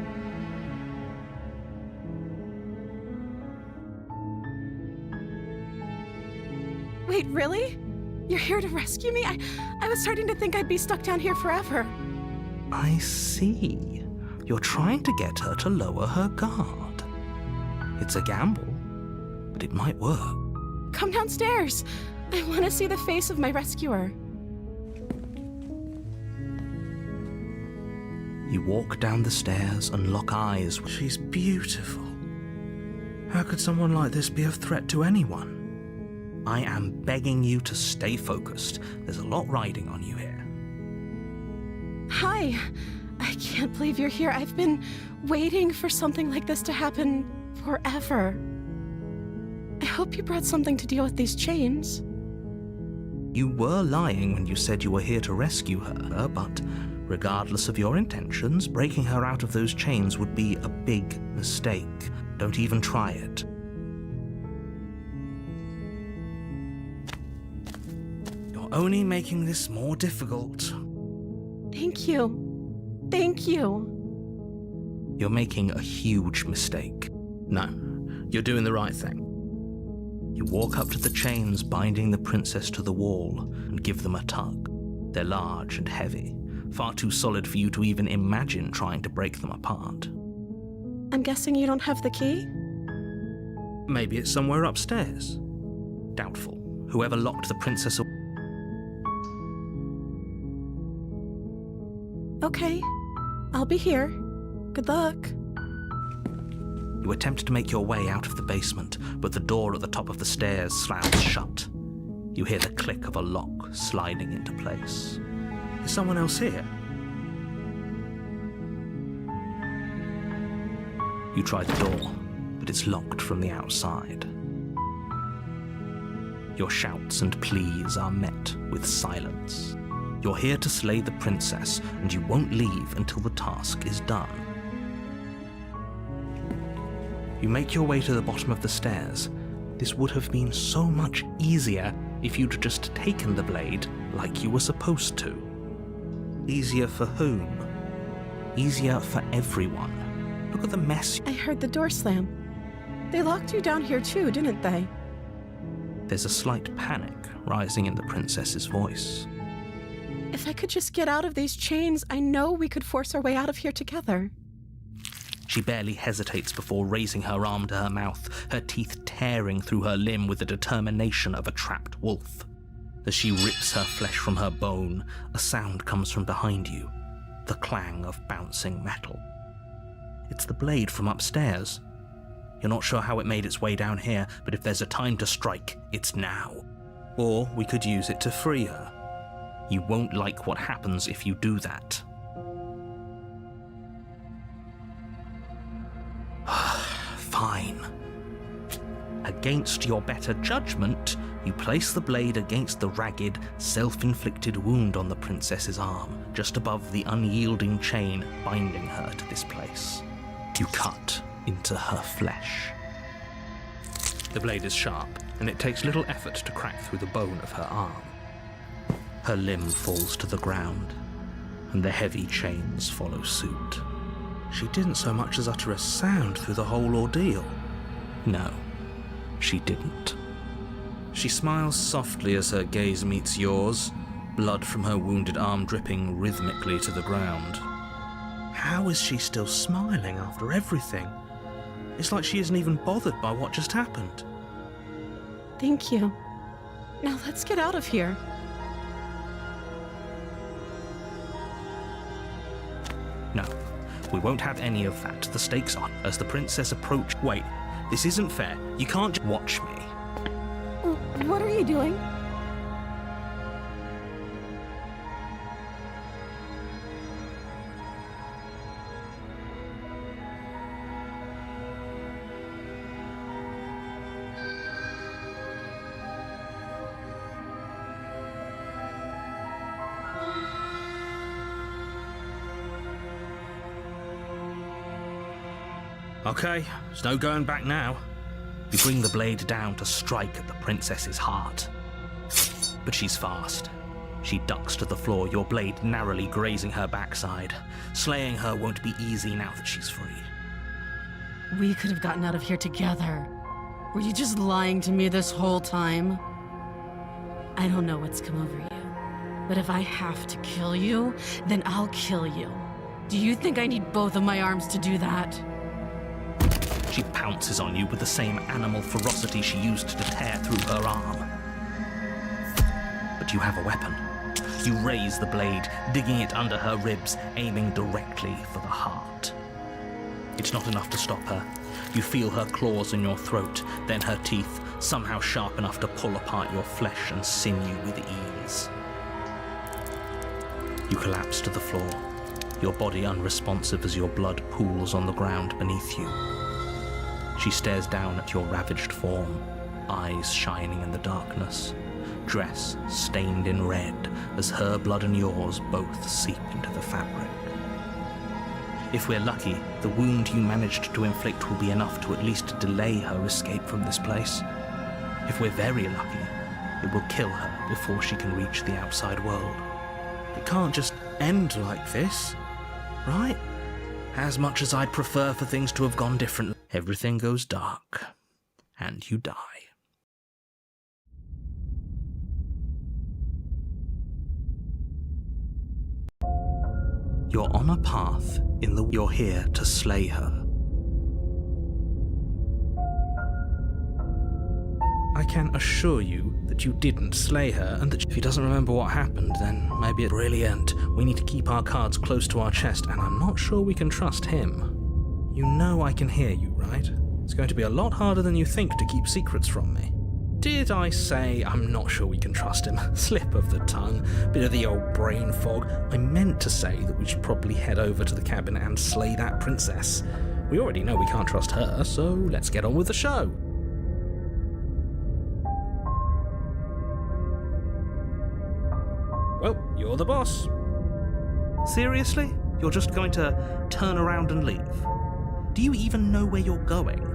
[SPEAKER 2] Wait, really? You're here to rescue me? I was starting to think I'd be stuck down here forever.
[SPEAKER 1] I see. You're trying to get her to lower her guard. It's a gamble, but it might work.
[SPEAKER 2] Come downstairs. I want to see the face of my rescuer.
[SPEAKER 1] You walk down the stairs and lock eyes. She's beautiful. How could someone like this be a threat to anyone? I am begging you to stay focused. There's a lot riding on you here.
[SPEAKER 2] Hi. I can't believe you're here. I've been waiting for something like this to happen forever. I hope you brought something to deal with these chains.
[SPEAKER 1] You were lying when you said you were here to rescue her, but regardless of your intentions, breaking her out of those chains would be a big mistake. Don't even try it. You're only making this more difficult.
[SPEAKER 2] Thank you. Thank you.
[SPEAKER 1] You're making a huge mistake. No, you're doing the right thing. You walk up to the chains binding the princess to the wall and give them a tug. They're large and heavy, far too solid for you to even imagine trying to break them apart.
[SPEAKER 2] I'm guessing you don't have the key?
[SPEAKER 1] Maybe it's somewhere upstairs. Doubtful. Whoever locked the princess away.
[SPEAKER 2] Okay, I'll be here. Good luck.
[SPEAKER 1] You attempt to make your way out of the basement, but the door at the top of the stairs slams shut. You hear the click of a lock sliding into place. Is someone else here? You try the door, but it's locked from the outside. Your shouts and pleas are met with silence. You're here to slay the princess, and you won't leave until the task is done. You make your way to the bottom of the stairs. This would have been so much easier if you'd just taken the blade like you were supposed to. Easier for whom? Easier for everyone. Look at the mess.
[SPEAKER 2] I heard the door slam. They locked you down here too, didn't they?
[SPEAKER 1] There's a slight panic rising in the princess's voice.
[SPEAKER 2] If I could just get out of these chains, I know we could force our way out of here together.
[SPEAKER 1] She barely hesitates before raising her arm to her mouth, her teeth tearing through her limb with the determination of a trapped wolf. As she rips her flesh from her bone, a sound comes from behind you, the clang of bouncing metal. It's the blade from upstairs. You're not sure how it made its way down here, but if there's a time to strike, it's now. Or we could use it to free her. You won't like what happens if you do that. Fine. Against your better judgment, you place the blade against the ragged, self-inflicted wound on the princess's arm, just above the unyielding chain binding her to this place. You cut into her flesh. The blade is sharp, and it takes little effort to crack through the bone of her arm. Her limb falls to the ground, and the heavy chains follow suit. She didn't so much as utter a sound through the whole ordeal. No, she didn't. She smiles softly as her gaze meets yours, blood from her wounded arm dripping rhythmically to the ground. How is she still smiling after everything? It's like she isn't even bothered by what just happened.
[SPEAKER 2] Thank you. Now let's get out of here.
[SPEAKER 1] No, we won't have any of that. The stakes are as the princess approaches. Wait, this isn't fair. You can't just watch me.
[SPEAKER 2] What are you doing?
[SPEAKER 1] Okay, there's no going back now. You bring the blade down to strike at the princess's heart. But she's fast. She ducks to the floor, your blade narrowly grazing her backside. Slaying her won't be easy now that she's free.
[SPEAKER 2] We could have gotten out of here together. Were you just lying to me this whole time?
[SPEAKER 4] I don't know what's come over you, but if I have to kill you, then I'll kill you. Do you think I need both of my arms to do that?
[SPEAKER 1] She pounces on you with the same animal ferocity she used to tear through her arm. But you have a weapon. You raise the blade, digging it under her ribs, aiming directly for the heart. It's not enough to stop her. You feel her claws in your throat, then her teeth, somehow sharp enough to pull apart your flesh and sinew with ease. You collapse to the floor, your body unresponsive as your blood pools on the ground beneath you. She stares down at your ravaged form, eyes shining in the darkness, dress stained in red as her blood and yours both seep into the fabric. If we're lucky, the wound you managed to inflict will be enough to at least delay her escape from this place. If we're very lucky, it will kill her before she can reach the outside world. It can't just end like this, right? As much as I'd prefer for things to have gone differently, everything goes dark, and you die. You're on a path in the... You're here to slay her. I can assure you that you didn't slay her, and that if he doesn't remember what happened, then maybe it's brilliant. We need to keep our cards close to our chest, and I'm not sure we can trust him. You know I can hear you, right? It's going to be a lot harder than you think to keep secrets from me. Did I say I'm not sure we can trust him? Slip of the tongue, bit of the old brain fog. I meant to say that we should probably head over to the cabin and slay that princess. We already know we can't trust her, so let's get on with the show. Well, you're the boss. Seriously? You're just going to turn around and leave? Do you even know where you're going?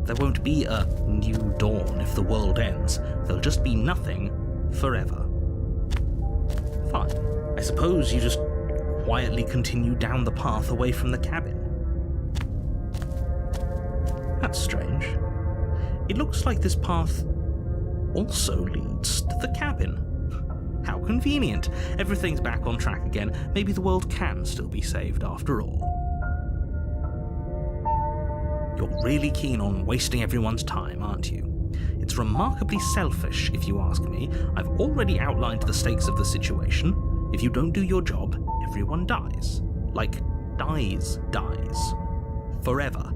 [SPEAKER 1] There won't be a new dawn if the world ends. There'll just be nothing forever. Fine. I suppose you just quietly continue down the path away from the cabin. That's strange. It looks like this path also leads to the cabin. How convenient. Everything's back on track again. Maybe the world can still be saved after all. You're really keen on wasting everyone's time, aren't you? It's remarkably selfish, if you ask me. I've already outlined the stakes of the situation. If you don't do your job, everyone dies. Like, dies. Forever.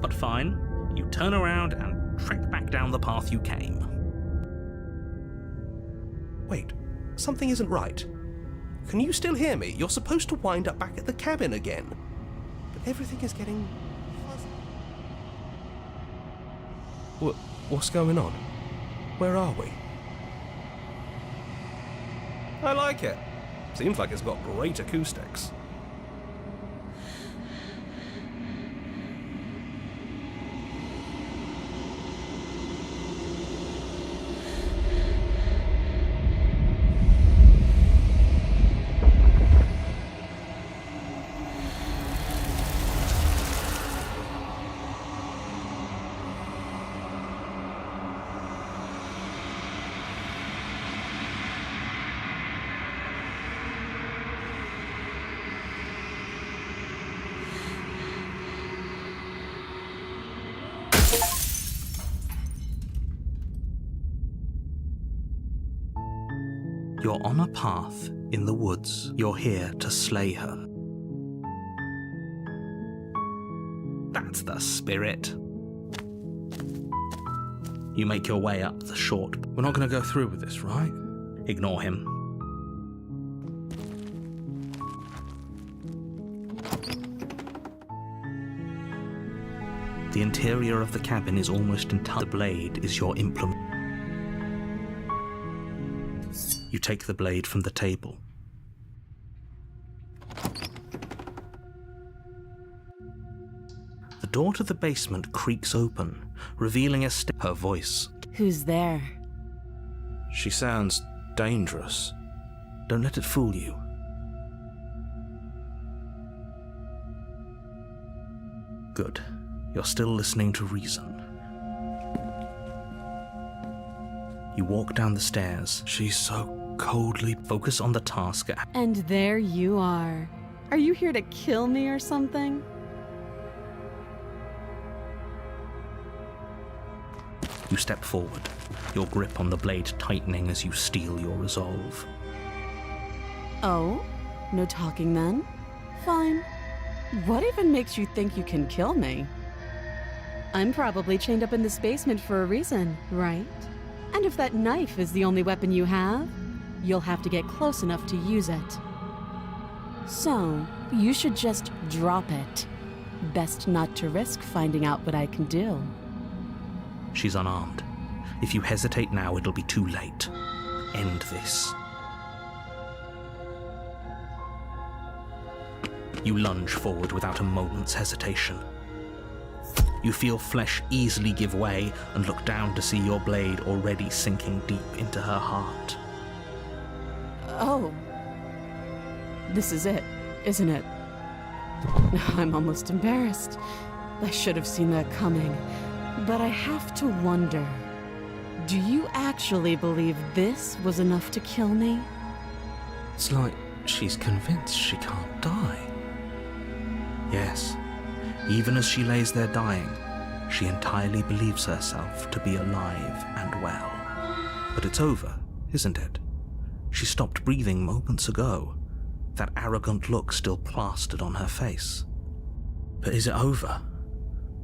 [SPEAKER 1] But fine, you turn around and trek back down the path you came.
[SPEAKER 5] Wait, something isn't right. Can you still hear me? You're supposed to wind up back at the cabin again. But everything is getting fuzzy. What's going on? Where are we? I like it. Seems like it's got great acoustics.
[SPEAKER 1] You're on a path in the woods. You're here to slay her. That's the spirit. You make your way up the short...
[SPEAKER 5] We're not going to go through with this, right?
[SPEAKER 1] Ignore him. The interior of the cabin is almost entirely... The blade is your implement. You take the blade from the table. The door to the basement creaks open, revealing her voice.
[SPEAKER 4] Who's there?
[SPEAKER 5] She sounds dangerous.
[SPEAKER 1] Don't let it fool you. Good. You're still listening to reason. You walk down the stairs. She's so coldly focused on the task at hand.
[SPEAKER 2] And there you are. Are you here to kill me or something?
[SPEAKER 1] You step forward, your grip on the blade tightening as you steel your resolve.
[SPEAKER 2] Oh? No talking then? Fine. What even makes you think you can kill me? I'm probably chained up in this basement for a reason, right? And if that knife is the only weapon you have, you'll have to get close enough to use it. So, you should just drop it. Best not to risk finding out what I can do.
[SPEAKER 1] She's unarmed. If you hesitate now, it'll be too late. End this. You lunge forward without a moment's hesitation. You feel flesh easily give way and look down to see your blade already sinking deep into her heart.
[SPEAKER 2] Oh. This is it, isn't it? I'm almost embarrassed. I should have seen that coming. But I have to wonder, do you actually believe this was enough to kill me?
[SPEAKER 1] It's like she's convinced she can't die. Yes, even as she lays there dying, she entirely believes herself to be alive and well. But it's over, isn't it? She stopped breathing moments ago, that arrogant look still plastered on her face. But is it over?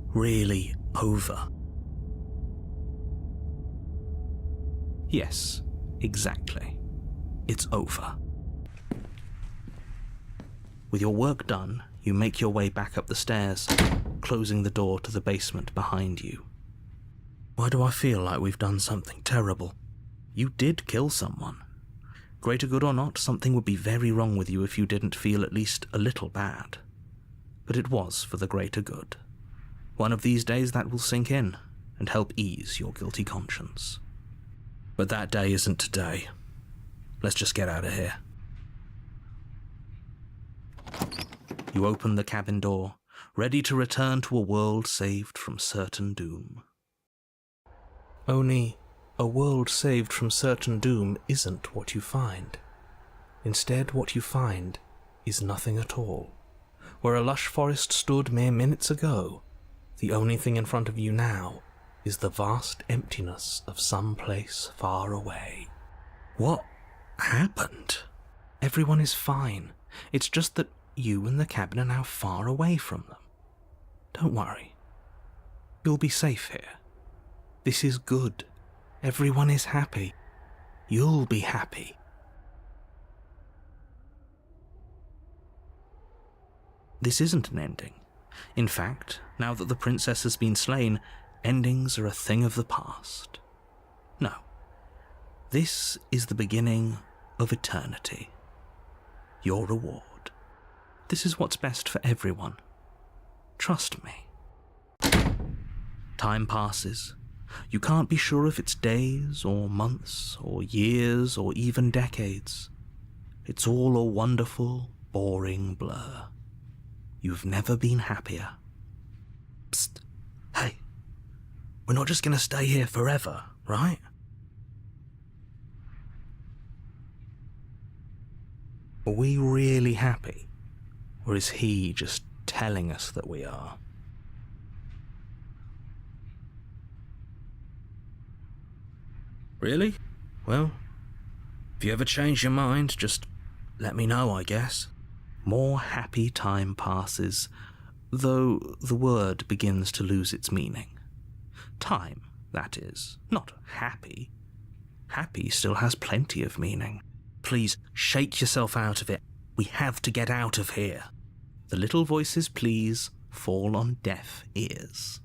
[SPEAKER 1] Really over? Yes, exactly. It's over. With your work done, you make your way back up the stairs, closing the door to the basement behind you. Why do I feel like we've done something terrible? You did kill someone. Greater good or not, something would be very wrong with you if you didn't feel at least a little bad. But it was for the greater good. One of these days that will sink in and help ease your guilty conscience. But that day isn't today. Let's just get out of here. You open the cabin door, ready to return to a world saved from certain doom. Only, a world saved from certain doom isn't what you find. Instead, what you find is nothing at all. Where a lush forest stood mere minutes ago, the only thing in front of you now is the vast emptiness of some place far away. What happened? Everyone is fine. It's just that you and the cabin are now far away from them. Don't worry. You'll be safe here. This is good. Everyone is happy. You'll be happy. This isn't an ending. In fact, now that the princess has been slain, endings are a thing of the past. No. This is the beginning of eternity. Your reward. This is what's best for everyone. Trust me. Time passes. You can't be sure if it's days or months or years or even decades. It's all a wonderful, boring blur. You've never been happier. Psst. Hey. We're not just gonna stay here forever, right? Are we really happy? Or is he just telling us that we are? Really? Well, if you ever change your mind, just let me know, I guess. More happy time passes, though the word begins to lose its meaning. Time, that is, not happy. Happy still has plenty of meaning. Please, shake yourself out of it. We have to get out of here. The little voices, please, fall on deaf ears.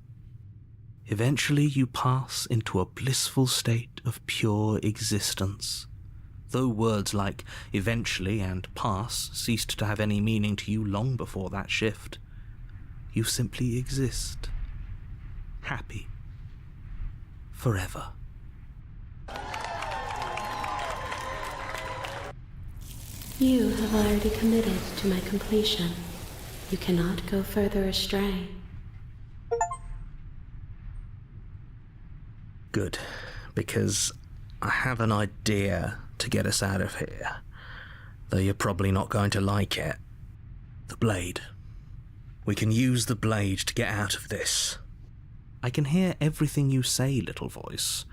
[SPEAKER 1] Eventually you pass into a blissful state of pure existence. Though words like eventually and pass ceased to have any meaning to you long before that shift, you simply exist. Happy. Forever.
[SPEAKER 3] You have already committed to my completion. You cannot go further astray.
[SPEAKER 1] Good, because I have an idea to get us out of here, though you're probably not going to like it. The blade. We can use the blade to get out of this. I can hear everything you say, little voice.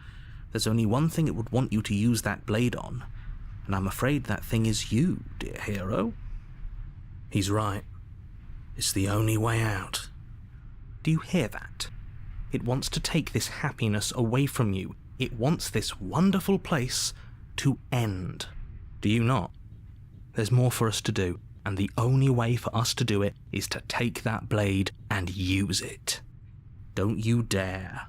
[SPEAKER 1] There's only one thing it would want you to use that blade on, and I'm afraid that thing is you, dear hero. He's right. It's the only way out. Do you hear that? It wants to take this happiness away from you. It wants this wonderful place to end. Do you not? There's more for us to do, and the only way for us to do it is to take that blade and use it. Don't you dare.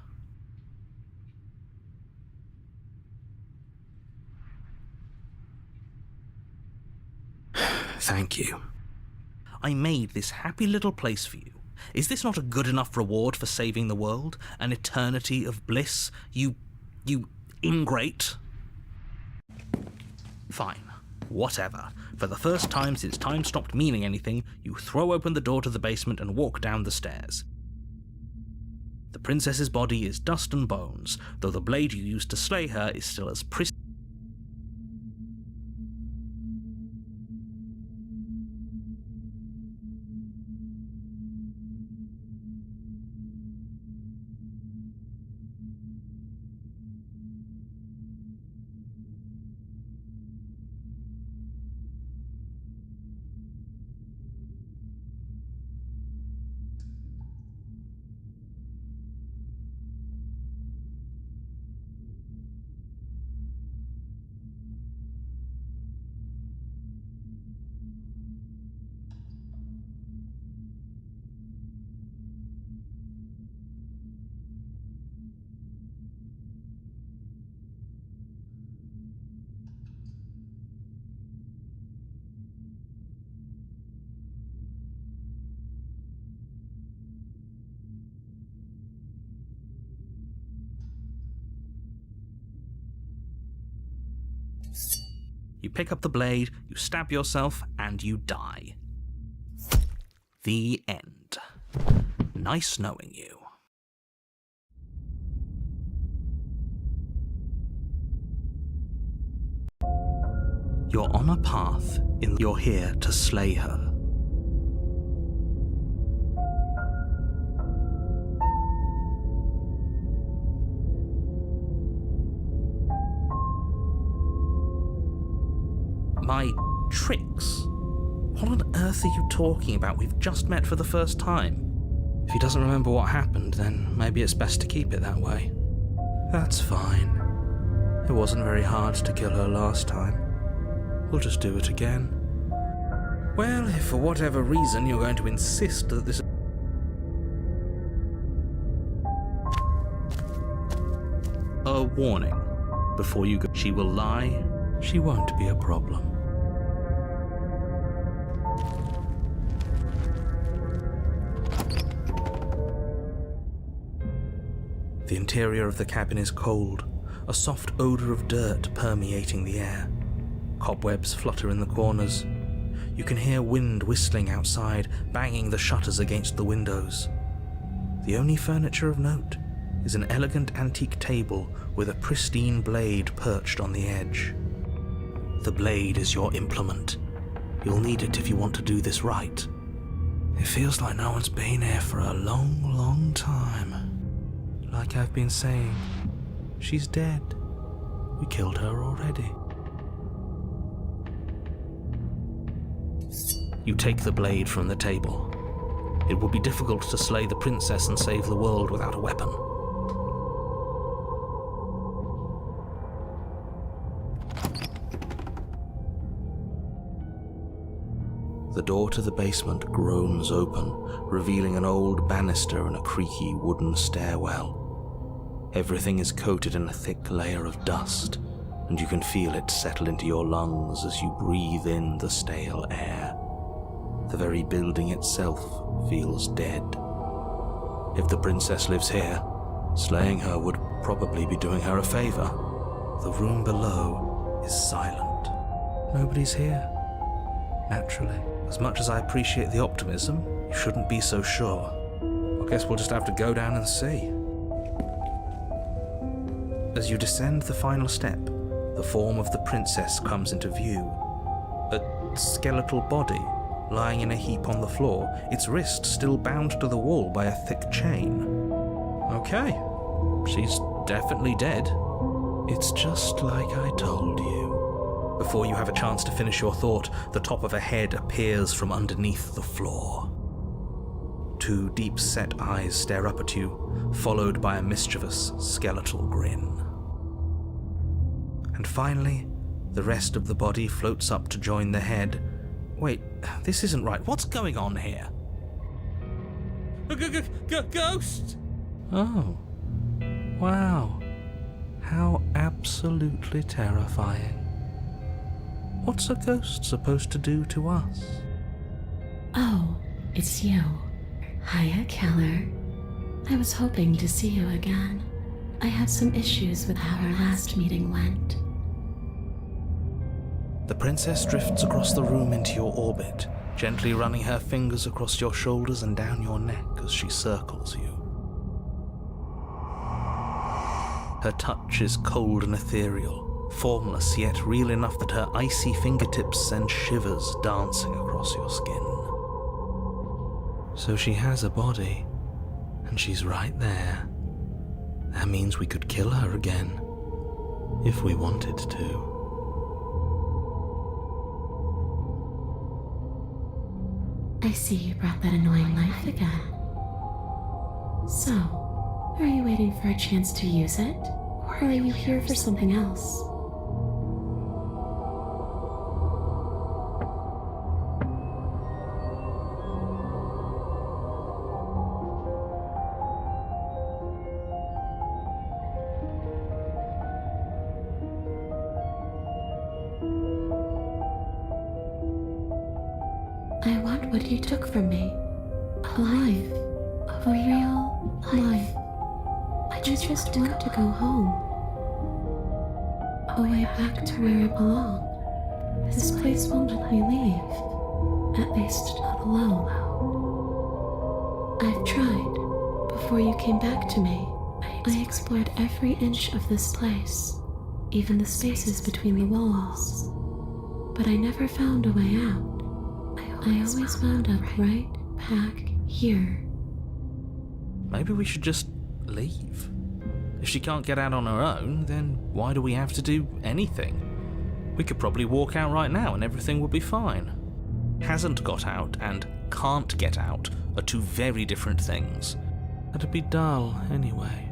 [SPEAKER 1] Thank you. I made this happy little place for you. Is this not a good enough reward for saving the world? An eternity of bliss? You ingrate? Fine. Whatever. For the first time since time stopped meaning anything, you throw open the door to the basement and walk down the stairs. The princess's body is dust and bones, though the blade you used to slay her is still as pristine. You pick up the blade, you stab yourself, and you die. The end. Nice knowing you. You're on a path, you're here to slay her. My tricks? What on earth are you talking about? We've just met for the first time. If he doesn't remember what happened, then maybe it's best to keep it that way. That's fine. It wasn't very hard to kill her last time. We'll just do it again. Well, if for whatever reason you're going to insist that this... A warning. Before you go, she will lie. She won't be a problem. The interior of the cabin is cold, a soft odor of dirt permeating the air. Cobwebs flutter in the corners. You can hear wind whistling outside, banging the shutters against the windows. The only furniture of note is an elegant antique table with a pristine blade perched on the edge. The blade is your implement. You'll need it if you want to do this right. It feels like no one's been here for a long, long time. Like I've been saying, she's dead. We killed her already. You take the blade from the table. It will be difficult to slay the princess and save the world without a weapon. The door to the basement groans open, revealing an old banister and a creaky wooden stairwell. Everything is coated in a thick layer of dust, and you can feel it settle into your lungs as you breathe in the stale air. The very building itself feels dead. If the princess lives here, slaying her would probably be doing her a favor. The room below is silent. Nobody's here. Naturally. As much as I appreciate the optimism, you shouldn't be so sure. I guess we'll just have to go down and see. As you descend the final step, the form of the princess comes into view. A skeletal body lying in a heap on the floor, its wrist still bound to the wall by a thick chain. Okay, she's definitely dead. It's just like I told you. Before you have a chance to finish your thought, the top of a head appears from underneath the floor. Two deep-set eyes stare up at you, followed by a mischievous skeletal grin. And finally, the rest of the body floats up to join the head. Wait, this isn't right. What's going on here? Ghost! Oh, wow. How absolutely terrifying. What's a ghost supposed to do to us?
[SPEAKER 3] Oh, it's you. Hiya, killer. I was hoping to see you again. I have some issues with how our last meeting went.
[SPEAKER 1] The princess drifts across the room into your orbit, gently running her fingers across your shoulders and down your neck as she circles you. Her touch is cold and ethereal, formless yet real enough that her icy fingertips send shivers dancing across your skin. So she has a body, and she's right there. That means we could kill her again, if we wanted to.
[SPEAKER 3] I see you brought that annoying knife again. So, are you waiting for a chance to use it? Or are you here for something else? I want what you took from me. A life. A real life. I just want to go home. Away back to where I belong. This place won't let me leave. At least not alone. I've tried. Before you came back to me, I explored every inch of this place, even the spaces between the walls. But I never found a way out. I always wound up right back here.
[SPEAKER 1] Maybe we should just leave. If she can't get out on her own, then why do we have to do anything? We could probably walk out right now and everything would be fine. Hasn't got out and can't get out are two very different things. That'd be dull anyway.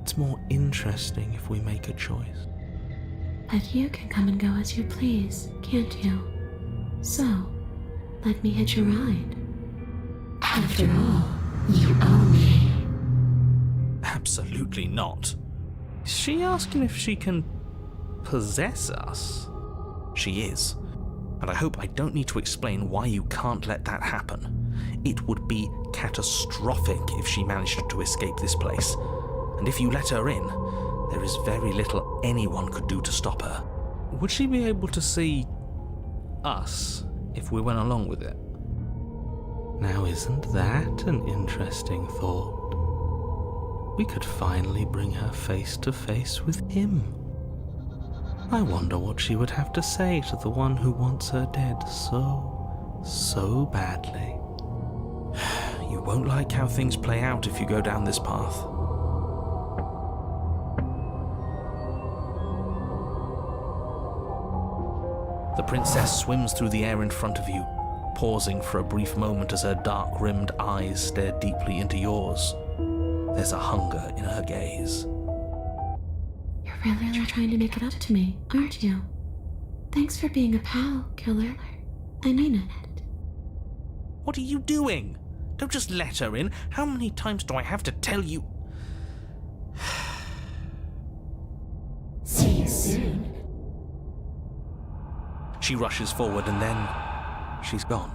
[SPEAKER 1] It's more interesting if we make a choice.
[SPEAKER 3] But you can come and go as you please, can't you? So, let me hitch a ride. After all, you own me.
[SPEAKER 1] Absolutely not. Is she asking if she can possess us? She is. And I hope I don't need to explain why you can't let that happen. It would be catastrophic if she managed to escape this place. And if you let her in, there is very little anyone could do to stop her. Would she be able to see us if we went along with it? Now isn't that an interesting thought? We could finally bring her face to face with him. I wonder what she would have to say to the one who wants her dead so badly. You won't like how things play out if you go down this path. The princess swims through the air in front of you, pausing for a brief moment as her dark-rimmed eyes stare deeply into yours. There's a hunger in her gaze.
[SPEAKER 3] You're really trying to make it up to me, aren't you? Thanks for being a pal, killer. I mean it.
[SPEAKER 1] What are you doing? Don't just let her in. How many times do I have to tell you?
[SPEAKER 3] See you soon.
[SPEAKER 1] She rushes forward and then she's gone.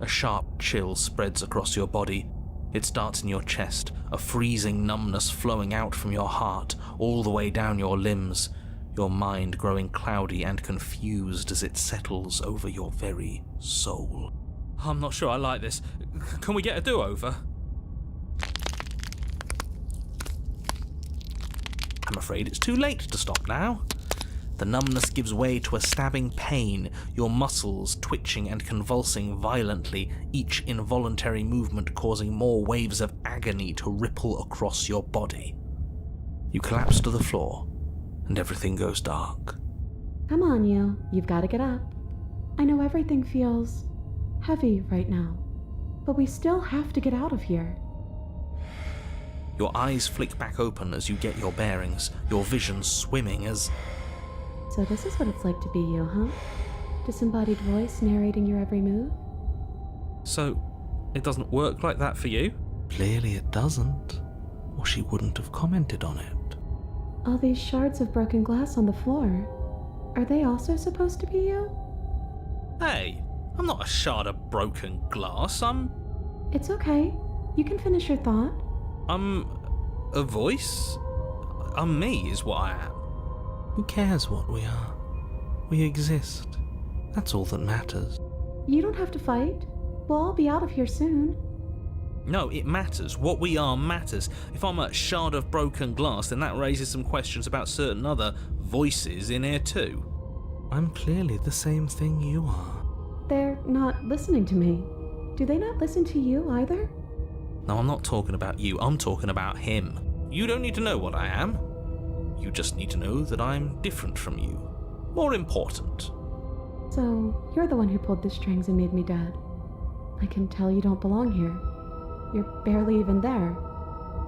[SPEAKER 1] A sharp chill spreads across your body. It starts in your chest, a freezing numbness flowing out from your heart, all the way down your limbs, your mind growing cloudy and confused as it settles over your very soul. I'm not sure I like this. Can we get a do-over? I'm afraid it's too late to stop now. The numbness gives way to a stabbing pain, your muscles twitching and convulsing violently, each involuntary movement causing more waves of agony to ripple across your body. You collapse to the floor, and everything goes dark.
[SPEAKER 2] Come on, you've got to get up. I know everything feels heavy right now, but we still have to get out of here.
[SPEAKER 1] Your eyes flick back open as you get your bearings, your vision swimming as...
[SPEAKER 2] So this is what it's like to be you, huh? Disembodied voice narrating your every move?
[SPEAKER 1] So, it doesn't work like that for you? Clearly it doesn't, or she wouldn't have commented on it.
[SPEAKER 2] All these shards of broken glass on the floor, are they also supposed to be you?
[SPEAKER 1] Hey, I'm not a shard of broken glass,
[SPEAKER 2] It's okay. You can finish your thought.
[SPEAKER 1] I'm a voice? I'm me is what I am. Who cares what we are? We exist. That's all that matters.
[SPEAKER 2] You don't have to fight. We'll all be out of here soon.
[SPEAKER 1] No, it matters. What we are matters. If I'm a shard of broken glass, then that raises some questions about certain other voices in here too. I'm clearly the same thing you are.
[SPEAKER 2] They're not listening to me. Do they not listen to you either?
[SPEAKER 1] No, I'm not talking about you. I'm talking about him. You don't need to know what I am. You just need to know that I'm different from you. More important.
[SPEAKER 2] So, you're the one who pulled the strings and made me dead. I can tell you don't belong here. You're barely even there.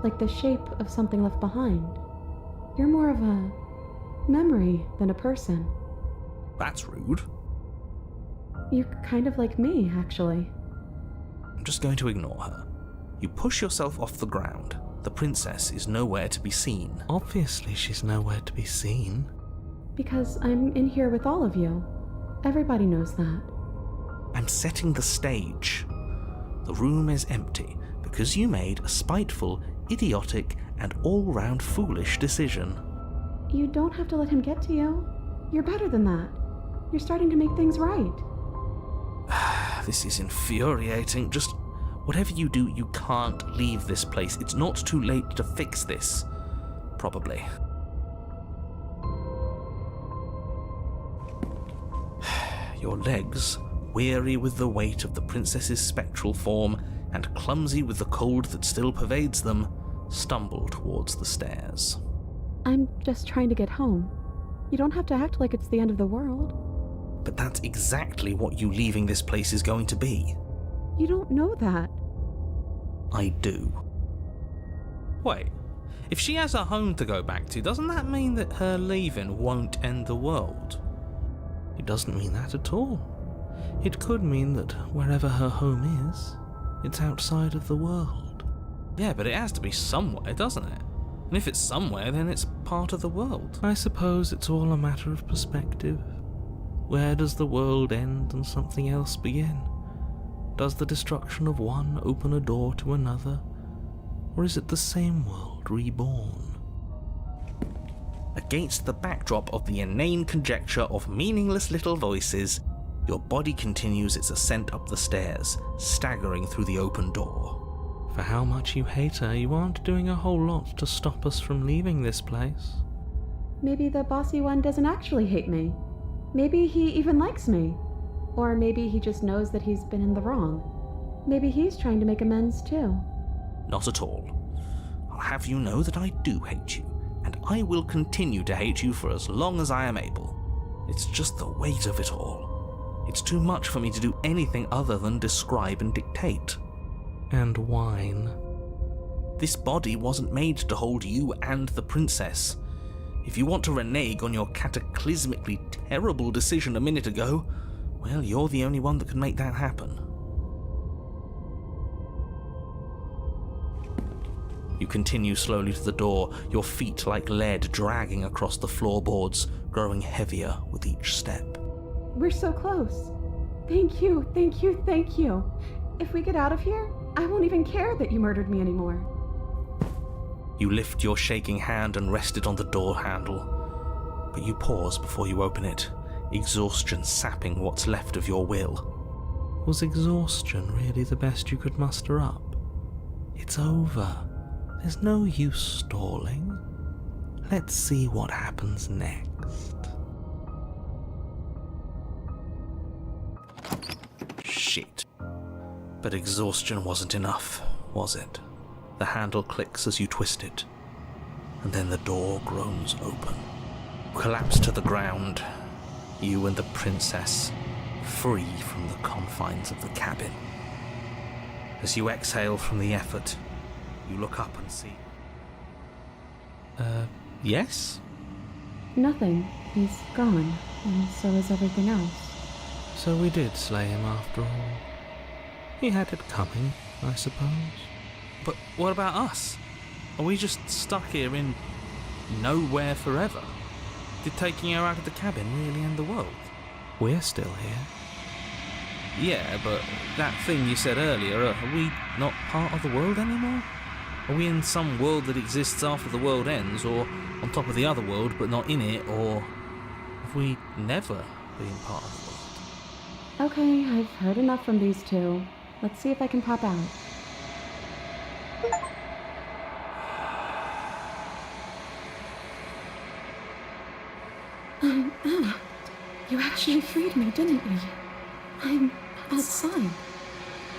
[SPEAKER 2] Like the shape of something left behind. You're more of a memory than a person.
[SPEAKER 1] That's rude.
[SPEAKER 2] You're kind of like me, actually.
[SPEAKER 1] I'm just going to ignore her. You push yourself off the ground. The princess is nowhere to be seen. Obviously she's nowhere to be seen.
[SPEAKER 2] Because I'm in here with all of you. Everybody knows that.
[SPEAKER 1] I'm setting the stage. The room is empty because you made a spiteful, idiotic, and all-round foolish decision.
[SPEAKER 2] You don't have to let him get to you. You're better than that. You're starting to make things right.
[SPEAKER 1] This is infuriating. Just whatever you do, you can't leave this place. It's not too late to fix this. Probably. Your legs, weary with the weight of the princess's spectral form and clumsy with the cold that still pervades them, stumble towards the stairs.
[SPEAKER 2] I'm just trying to get home. You don't have to act like it's the end of the world.
[SPEAKER 1] But that's exactly what you leaving this place is going to be.
[SPEAKER 2] You don't know that.
[SPEAKER 1] I do. Wait, if she has a home to go back to, doesn't that mean that her leaving won't end the world? It doesn't mean that at all. It could mean that wherever her home is, it's outside of the world. Yeah, but it has to be somewhere, doesn't it? And if it's somewhere, then it's part of the world. I suppose it's all a matter of perspective. Where does the world end and something else begin? Does the destruction of one open a door to another? Or is it the same world reborn? Against the backdrop of the inane conjecture of meaningless little voices, your body continues its ascent up the stairs, staggering through the open door. For how much you hate her, you aren't doing a whole lot to stop us from leaving this place.
[SPEAKER 2] Maybe the bossy one doesn't actually hate me. Maybe he even likes me. Or maybe he just knows that he's been in the wrong. Maybe he's trying to make amends too.
[SPEAKER 1] Not at all. I'll have you know that I do hate you, and I will continue to hate you for as long as I am able. It's just the weight of it all. It's too much for me to do anything other than describe and dictate. And whine. This body wasn't made to hold you and the princess. If you want to renege on your cataclysmically terrible decision a minute ago, well, you're the only one that can make that happen. You continue slowly to the door, your feet like lead dragging across the floorboards, growing heavier with each step.
[SPEAKER 2] We're so close. Thank you, thank you, thank you. If we get out of here, I won't even care that you murdered me anymore.
[SPEAKER 1] You lift your shaking hand and rest it on the door handle, but you pause before you open it, exhaustion sapping what's left of your will. Was exhaustion really the best you could muster up? It's over. There's no use stalling. Let's see what happens next. Shit. But exhaustion wasn't enough, was it? The handle clicks as you twist it, and then the door groans open. Collapse to the ground, you and the princess, free from the confines of the cabin. As you exhale from the effort, you look up and see... yes?
[SPEAKER 3] Nothing. He's gone, and so is everything else.
[SPEAKER 1] So we did slay him after all. He had it coming, I suppose. But what about us? Are we just stuck here in nowhere forever? Did taking her out of the cabin really end the world? We're still here. Yeah, but that thing you said earlier, are we not part of the world anymore? Are we in some world that exists after the world ends, or on top of the other world but not in it, or have we never been part of the world?
[SPEAKER 3] Okay, I've heard enough from these two. Let's see if I can pop out. I'm out. You actually freed me, didn't you? I'm outside.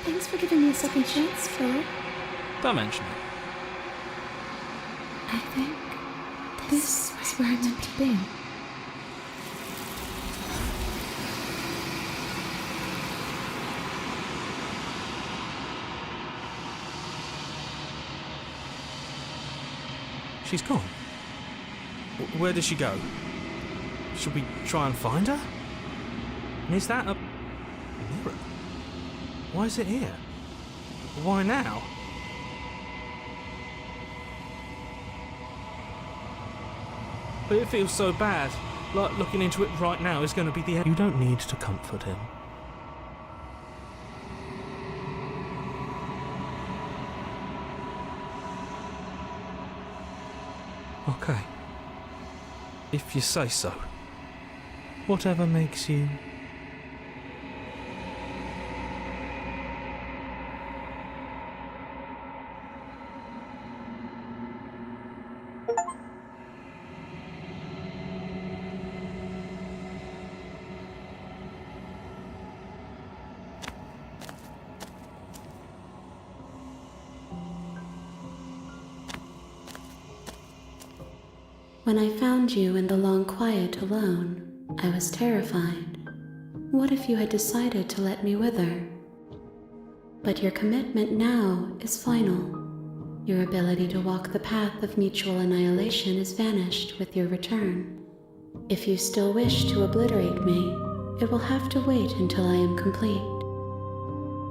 [SPEAKER 3] Thanks for giving me a second chance, Philip.
[SPEAKER 1] Don't mention it.
[SPEAKER 3] I think this is where I'm meant to be.
[SPEAKER 1] She's gone. Where did she go? Should we try and find her? And is that a mirror? Why is it here? Why now? But it feels so bad. Like looking into it right now is going to be the end. You don't need to comfort him. Okay. If you say so. Whatever makes you...
[SPEAKER 3] When I found you in the long quiet alone, I was terrified. What if you had decided to let me wither? But your commitment now is final. Your ability to walk the path of mutual annihilation is vanished with your return. If you still wish to obliterate me, it will have to wait until I am complete.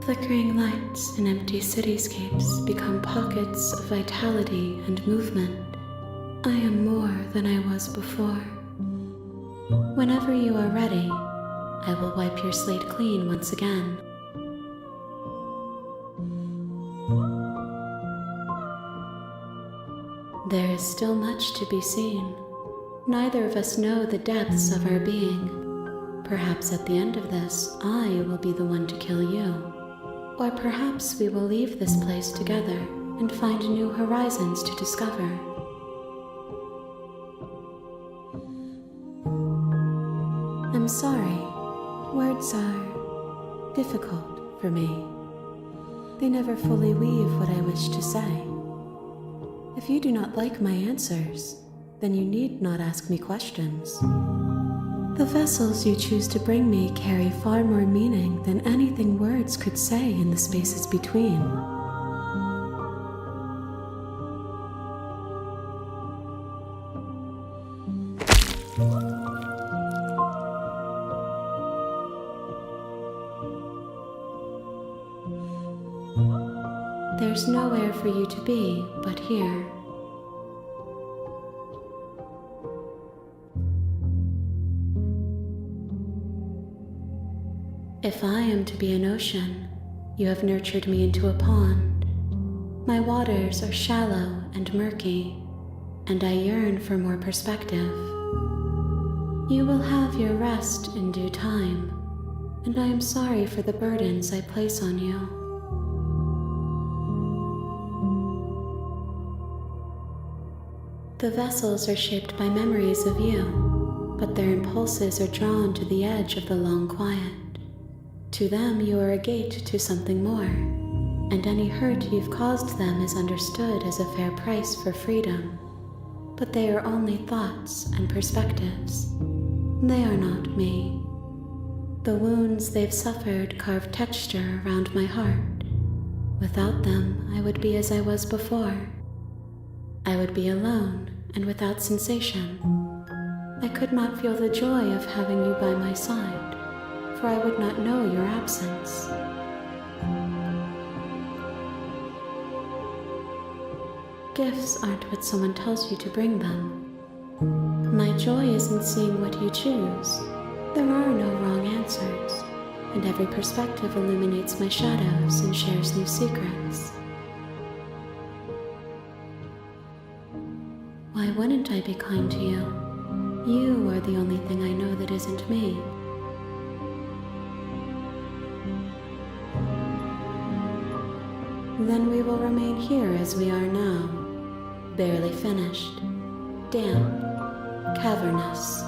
[SPEAKER 3] Flickering lights and empty cityscapes become pockets of vitality and movement. I am more than I was before. Whenever you are ready, I will wipe your slate clean once again. There is still much to be seen. Neither of us know the depths of our being. Perhaps at the end of this, I will be the one to kill you. Or perhaps we will leave this place together and find new horizons to discover. I'm sorry. Words are difficult for me. They never fully weave what I wish to say. If you do not like my answers, then you need not ask me questions. The vessels you choose to bring me carry far more meaning than anything words could say in the spaces between. There's nowhere for you to be but here. If I am to be an ocean, you have nurtured me into a pond. My waters are shallow and murky, and I yearn for more perspective. You will have your rest in due time, and I am sorry for the burdens I place on you. The vessels are shaped by memories of you, but their impulses are drawn to the edge of the long quiet. To them, you are a gate to something more, and any hurt you've caused them is understood as a fair price for freedom. But they are only thoughts and perspectives. They are not me. The wounds they've suffered carve texture around my heart. Without them, I would be as I was before. I would be alone and without sensation. I could not feel the joy of having you by my side, for I would not know your absence. Gifts aren't what someone tells you to bring them. My joy is in seeing what you choose. There are no wrong answers, and every perspective illuminates my shadows and shares new secrets. Why wouldn't I be kind to you? You are the only thing I know that isn't me. Then we will remain here as we are now, barely finished, damp, cavernous.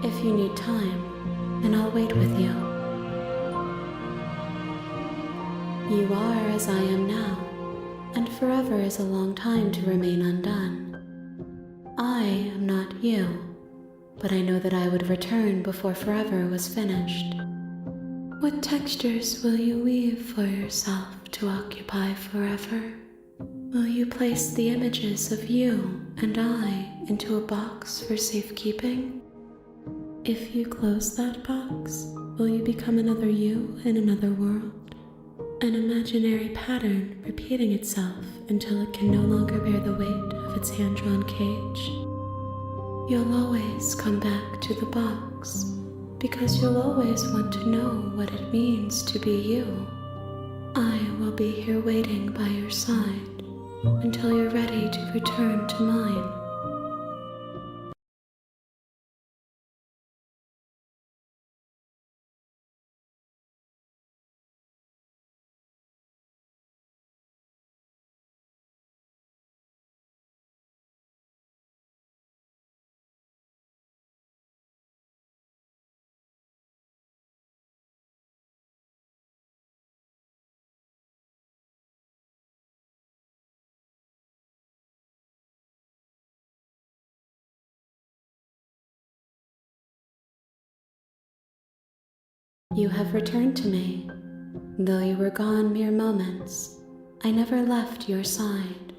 [SPEAKER 3] If you need time, then I'll wait with you. You are as I am now, and forever is a long time to remain undone. I am not you, but I know that I would return before forever was finished. What textures will you weave for yourself to occupy forever? Will you place the images of you and I into a box for safekeeping? If you close that box, will you become another you in another world? An imaginary pattern repeating itself until it can no longer bear the weight of its hand-drawn cage? You'll always come back to the box, because you'll always want to know what it means to be you. I will be here waiting by your side until you're ready to return to mine. You have returned to me. Though you were gone mere moments, I never left your side.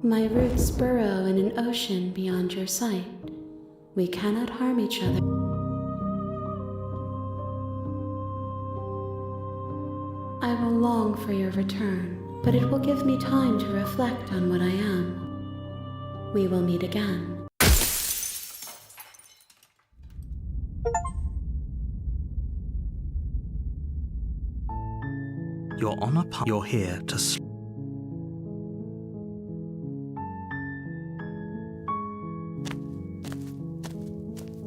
[SPEAKER 3] My roots burrow in an ocean beyond your sight. We cannot harm each other. I will long for your return, but it will give me time to reflect on what I am. We will meet again.
[SPEAKER 1] You're on a path. You're here to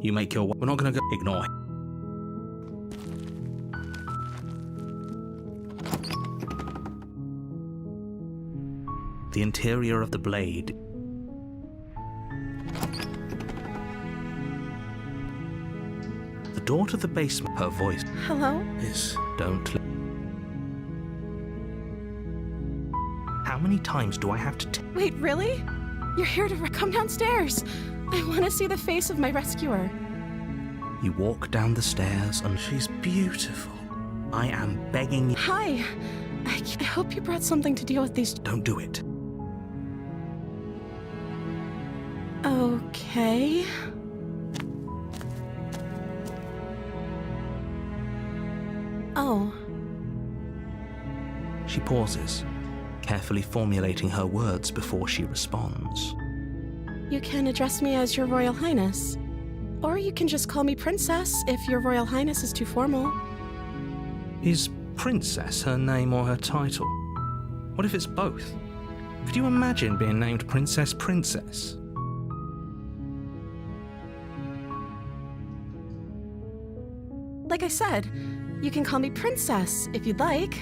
[SPEAKER 1] You make your... We're not gonna go... Ignore it. The interior of the blade. The door to the basement. Her voice.
[SPEAKER 2] Hello?
[SPEAKER 5] Is
[SPEAKER 1] Don't... How many times do I have to...
[SPEAKER 2] Wait, really? You're here to come downstairs. I want to see the face of my rescuer.
[SPEAKER 1] You walk down the stairs and...
[SPEAKER 5] she's beautiful.
[SPEAKER 1] I am begging you...
[SPEAKER 2] Hi. I hope you brought something to deal with these...
[SPEAKER 1] Don't do it.
[SPEAKER 2] Okay. Oh.
[SPEAKER 1] She pauses, carefully formulating her words before she responds.
[SPEAKER 2] You can address me as Your Royal Highness. Or you can just call me Princess if Your Royal Highness is too formal.
[SPEAKER 1] Is Princess her name or her title? What if it's both? Could you imagine being named Princess?
[SPEAKER 2] Like I said, you can call me Princess if you'd like.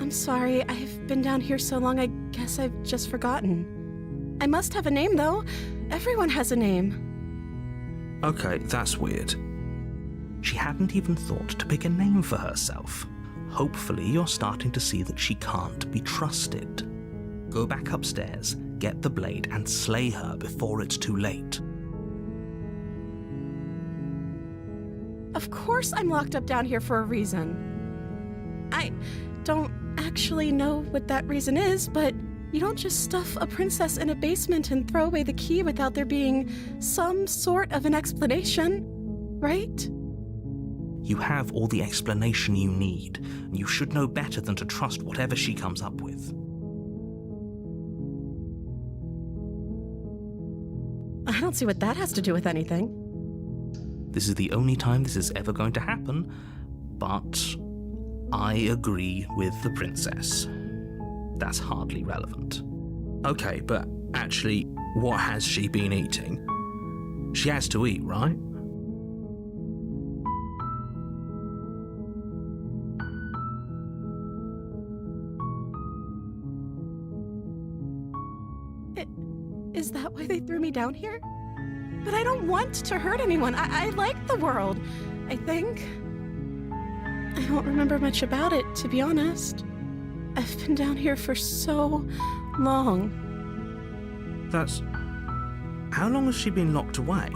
[SPEAKER 2] I'm sorry, I've been down here so long, I guess I've just forgotten. I must have a name, though. Everyone has a name.
[SPEAKER 1] Okay, that's weird. She hadn't even thought to pick a name for herself. Hopefully you're starting to see that she can't be trusted. Go back upstairs, get the blade, and slay her before it's too late.
[SPEAKER 2] Of course I'm locked up down here for a reason. I don't actually know what that reason is, but you don't just stuff a princess in a basement and throw away the key without there being some sort of an explanation, right?
[SPEAKER 1] You have all the explanation you need, and you should know better than to trust whatever she comes up with.
[SPEAKER 2] I don't see what that has to do with anything.
[SPEAKER 1] This is the only time this is ever going to happen, but I agree with the princess. That's hardly relevant. Okay, but actually, what has she been eating? She has to eat, right?
[SPEAKER 2] Is that why they threw me down here? But I don't want to hurt anyone. I like the world, I think. I don't remember much about it, to be honest. I've been down here for so long.
[SPEAKER 1] That's... How long has she been locked away?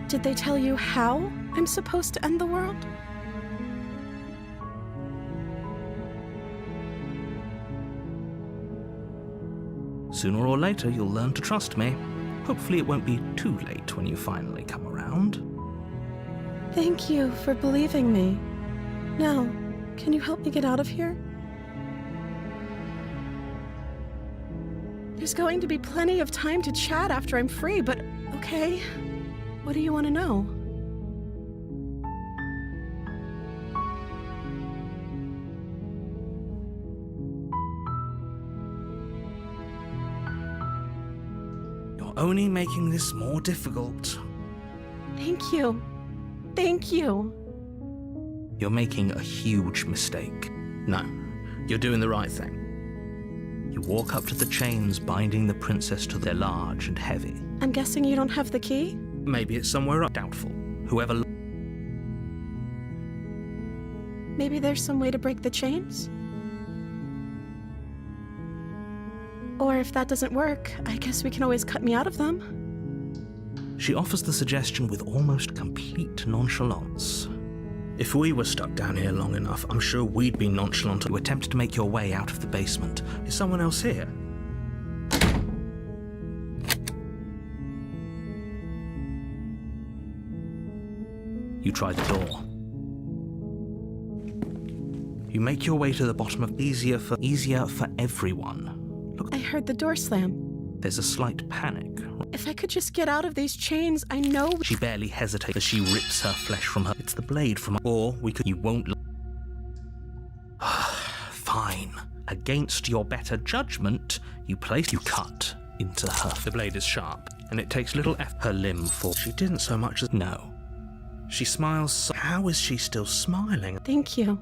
[SPEAKER 2] Did they tell you how I'm supposed to end the world?
[SPEAKER 1] Sooner or later, you'll learn to trust me. Hopefully it won't be too late when you finally come around.
[SPEAKER 2] Thank you for believing me. Now, can you help me get out of here? There's going to be plenty of time to chat after I'm free, but okay. What do you want to know?
[SPEAKER 1] You're only making this more difficult.
[SPEAKER 2] Thank you. Thank you.
[SPEAKER 1] You're making a huge mistake. No, you're doing the right thing. You walk up to the chains binding the princess to their large and heavy.
[SPEAKER 2] I'm guessing you don't have the key?
[SPEAKER 1] Maybe it's somewhere up. Doubtful. Whoever...
[SPEAKER 2] Maybe there's some way to break the chains? Or if that doesn't work, I guess we can always cut me out of them.
[SPEAKER 1] She offers the suggestion with almost complete nonchalance. If we were stuck down here long enough, I'm sure we'd be nonchalant. You attempted to make your way out of the basement. Is someone else here? You try the door. You make your way to the bottom of easier for everyone. Look,
[SPEAKER 2] I heard the door slam.
[SPEAKER 1] there's a slight panic.
[SPEAKER 2] If I could just get out of these chains, I know...
[SPEAKER 1] She barely hesitates as she rips her flesh from her. It's the blade from her. Or we could... You won't... Fine. Against your better judgment, you cut into her. The blade is sharp, and it takes little effort. Her limb falls. She didn't so much as... No. She smiles so... How is she still smiling?
[SPEAKER 2] Thank you.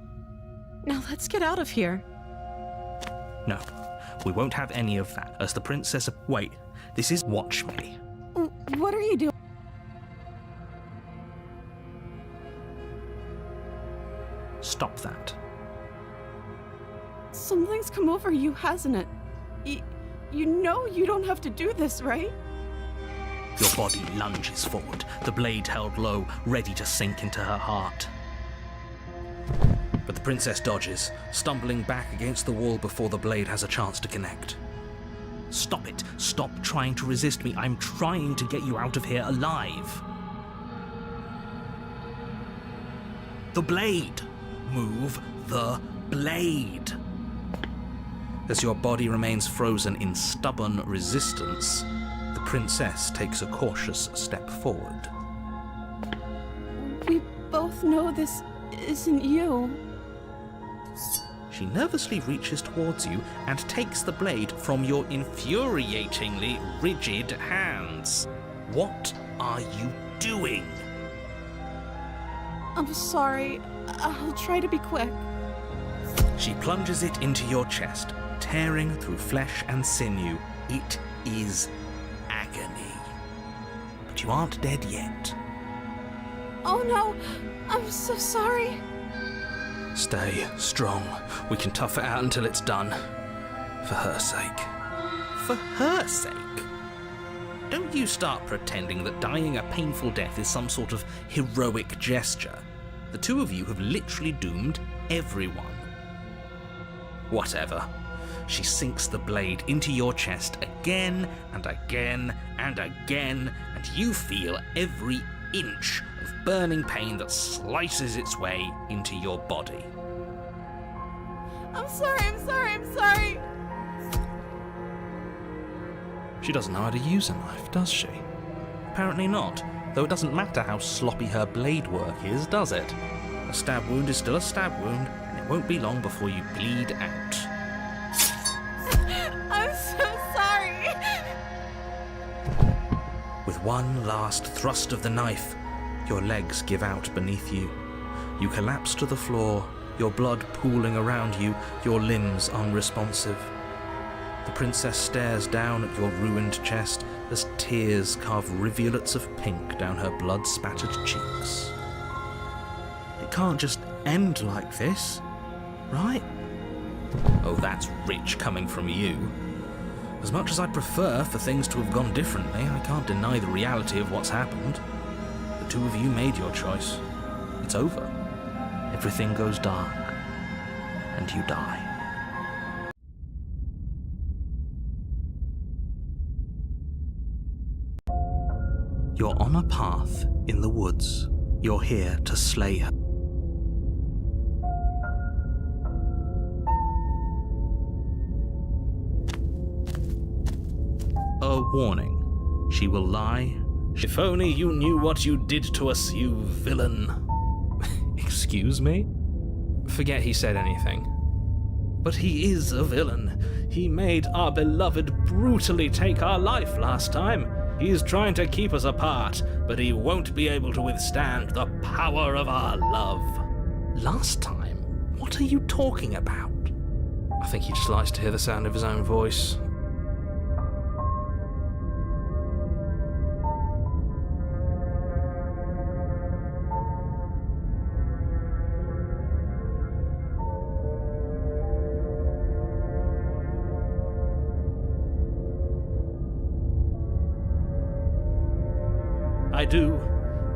[SPEAKER 2] Now let's get out of here.
[SPEAKER 1] No. We won't have any of that. As the princess... Wait. This is... Watch me.
[SPEAKER 2] What are you doing?
[SPEAKER 1] Stop that.
[SPEAKER 2] Something's come over you, hasn't it? You know you don't have to do this, right?
[SPEAKER 1] Your body lunges forward, the blade held low, ready to sink into her heart. But the princess dodges, stumbling back against the wall before the blade has a chance to connect. Stop it. Stop trying to resist me. I'm trying to get you out of here alive. The blade. Move the blade. As your body remains frozen in stubborn resistance, the princess takes a cautious step forward.
[SPEAKER 2] We both know this isn't you.
[SPEAKER 1] She nervously reaches towards you and takes the blade from your infuriatingly rigid hands. What are you doing?
[SPEAKER 2] I'm sorry. I'll try to be quick.
[SPEAKER 1] She plunges it into your chest, tearing through flesh and sinew. It is agony. But you aren't dead yet.
[SPEAKER 2] Oh no, I'm so sorry.
[SPEAKER 1] Stay strong. We can tough it out until it's done. For her sake. For her sake? Don't you start pretending that dying a painful death is some sort of heroic gesture. The two of you have literally doomed everyone. Whatever. She sinks the blade into your chest again and again and again, and you feel every inch of burning pain that slices its way into your body.
[SPEAKER 2] I'm sorry.
[SPEAKER 1] She doesn't know how to use a knife, does she? Apparently not, though it doesn't matter how sloppy her blade work is, does it? A stab wound is still a stab wound, and it won't be long before you bleed out.
[SPEAKER 2] I'm so sorry.
[SPEAKER 1] With one last thrust of the knife, your legs give out beneath you. You collapse to the floor, your blood pooling around you, your limbs unresponsive. The princess stares down at your ruined chest as tears carve rivulets of pink down her blood-spattered cheeks. It can't just end like this, right? Oh, that's rich coming from you. As much as I'd prefer for things to have gone differently, I can't deny the reality of what's happened. The two of you made your choice. It's over. Everything goes dark, and you die. You're on a path in the woods. You're here to slay her. A warning. She will lie. If only you knew what you did to us, you villain. Excuse me? Forget he said anything. But he is a villain. He made our beloved brutally take our life last time. He's trying to keep us apart, but he won't be able to withstand the power of our love. Last time? What are you talking about? I think he just likes to hear the sound of his own voice. I do,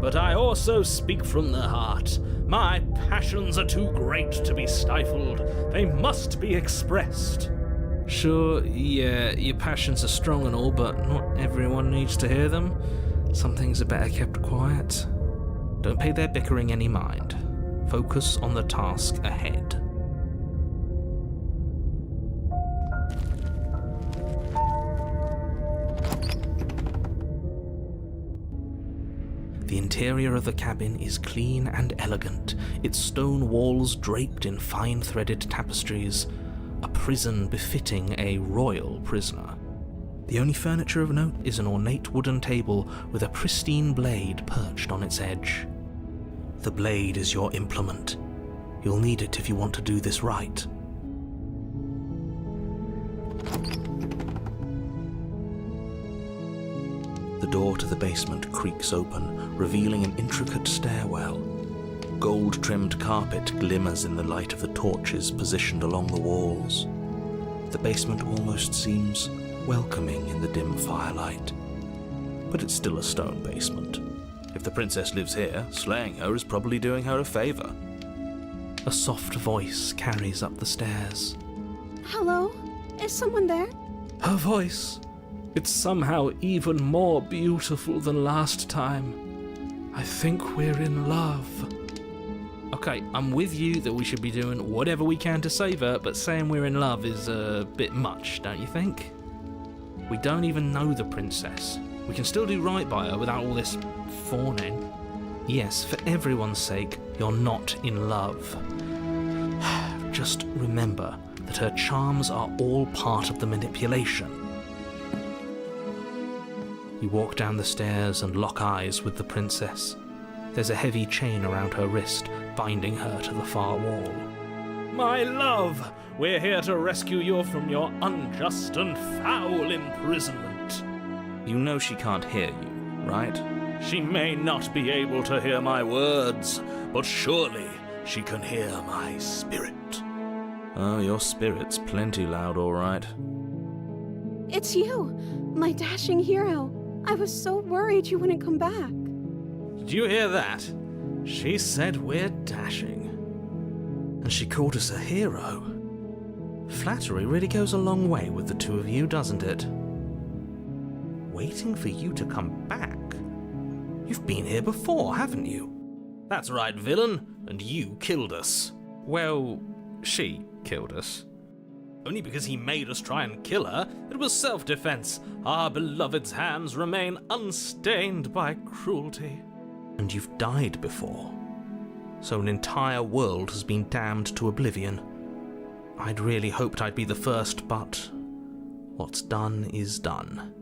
[SPEAKER 1] but I also speak from the heart. My passions are too great to be stifled. They must be expressed. Sure, yeah, your passions are strong and all, but not everyone needs to hear them. Some things are better kept quiet. Don't pay their bickering any mind. Focus on the task ahead. The interior of the cabin is clean and elegant, its stone walls draped in fine-threaded tapestries, a prison befitting a royal prisoner. The only furniture of note is an ornate wooden table with a pristine blade perched on its edge. The blade is your implement. You'll need it if you want to do this right. The door to the basement creaks open, revealing an intricate stairwell. Gold-trimmed carpet glimmers in the light of the torches positioned along the walls. The basement almost seems welcoming in the dim firelight. But it's still a stone basement. If the princess lives here, slaying her is probably doing her a favor. A soft voice carries up the stairs.
[SPEAKER 2] Hello? Is someone there?
[SPEAKER 1] Her voice. It's somehow even more beautiful than last time. I think we're in love. Okay, I'm with you that we should be doing whatever we can to save her, but saying we're in love is a bit much, don't you think? We don't even know the princess. We can still do right by her without all this fawning. Yes, for everyone's sake, you're not in love. Just remember that her charms are all part of the manipulation. You walk down the stairs and lock eyes with the princess. There's a heavy chain around her wrist, binding her to the far wall. My love, we're here to rescue you from your unjust and foul imprisonment. You know she can't hear you, right? She may not be able to hear my words, but surely she can hear my spirit. Oh, your spirit's plenty loud, all right.
[SPEAKER 2] It's you, my dashing hero. I was so worried you wouldn't come back.
[SPEAKER 1] Did you hear that? She said we're dashing. And she called us a hero. Flattery really goes a long way with the two of you, doesn't it? Waiting for you to come back? You've been here before, haven't you? That's right, villain, and you killed us. Well, she killed us. Only because he made us try and kill her. It was self-defense. Our beloved's hands remain unstained by cruelty. And you've died before. So an entire world has been damned to oblivion. I'd really hoped I'd be the first, but what's done is done.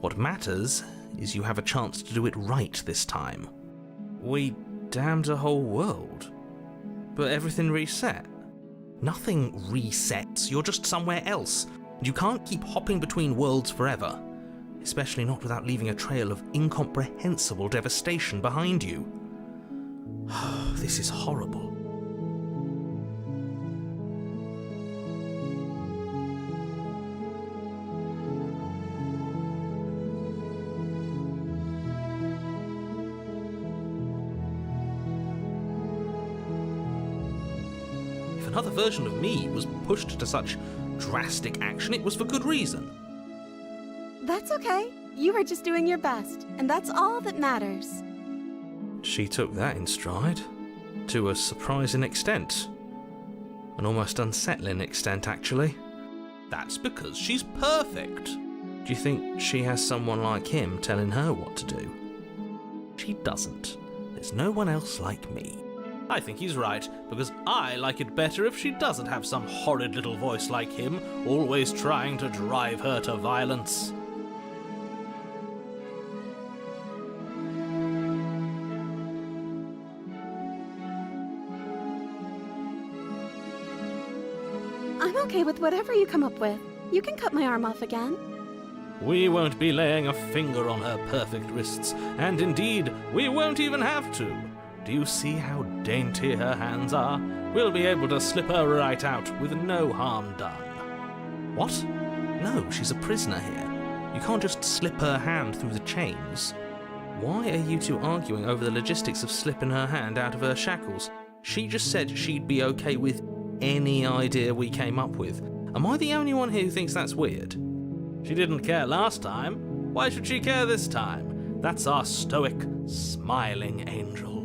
[SPEAKER 1] What matters is you have a chance to do it right this time. We damned a whole world, but everything reset. Nothing resets, you're just somewhere else, and you can't keep hopping between worlds forever, especially not without leaving a trail of incomprehensible devastation behind you. This is horrible. If another version of me was pushed to such drastic action, it was for good reason.
[SPEAKER 2] That's okay. You were just doing your best, and that's all that matters.
[SPEAKER 1] She took that in stride, to a surprising extent. An almost unsettling extent, actually. That's because she's perfect. Do you think she has someone like him telling her what to do? She doesn't. There's no one else like me. I think he's right, because I like it better if she doesn't have some horrid little voice like him, always trying to drive her to violence.
[SPEAKER 2] I'm okay with whatever you come up with. You can cut my arm off again.
[SPEAKER 1] We won't be laying a finger on her perfect wrists, and indeed, we won't even have to. Do you see how dainty her hands are? We'll be able to slip her right out with no harm done. What? No, she's a prisoner here. You can't just slip her hand through the chains. Why are you two arguing over the logistics of slipping her hand out of her shackles? She just said she'd be okay with any idea we came up with. Am I the only one here who thinks that's weird? She didn't care last time. Why should she care this time? That's our stoic, smiling angel.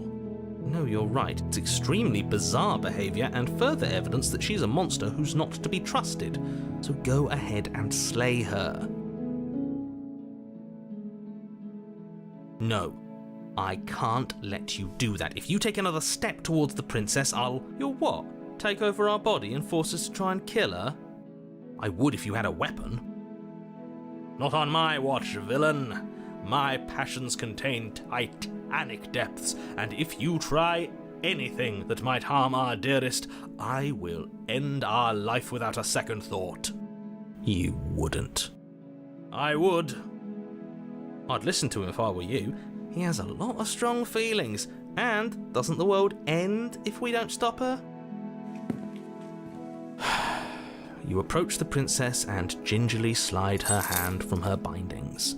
[SPEAKER 1] No, you're right. It's extremely bizarre behaviour and further evidence that she's a monster who's not to be trusted. So go ahead and slay her. No, I can't let you do that. If you take another step towards the princess, You'll what? Take over our body and force us to try and kill her? I would if you had a weapon. Not on my watch, villain. My passions contain titanic depths, and if you try anything that might harm our dearest, I will end our life without a second thought. You wouldn't. I would. I'd listen to him if I were you. He has a lot of strong feelings, and doesn't the world end if we don't stop her? You approach the princess and gingerly slide her hand from her bindings.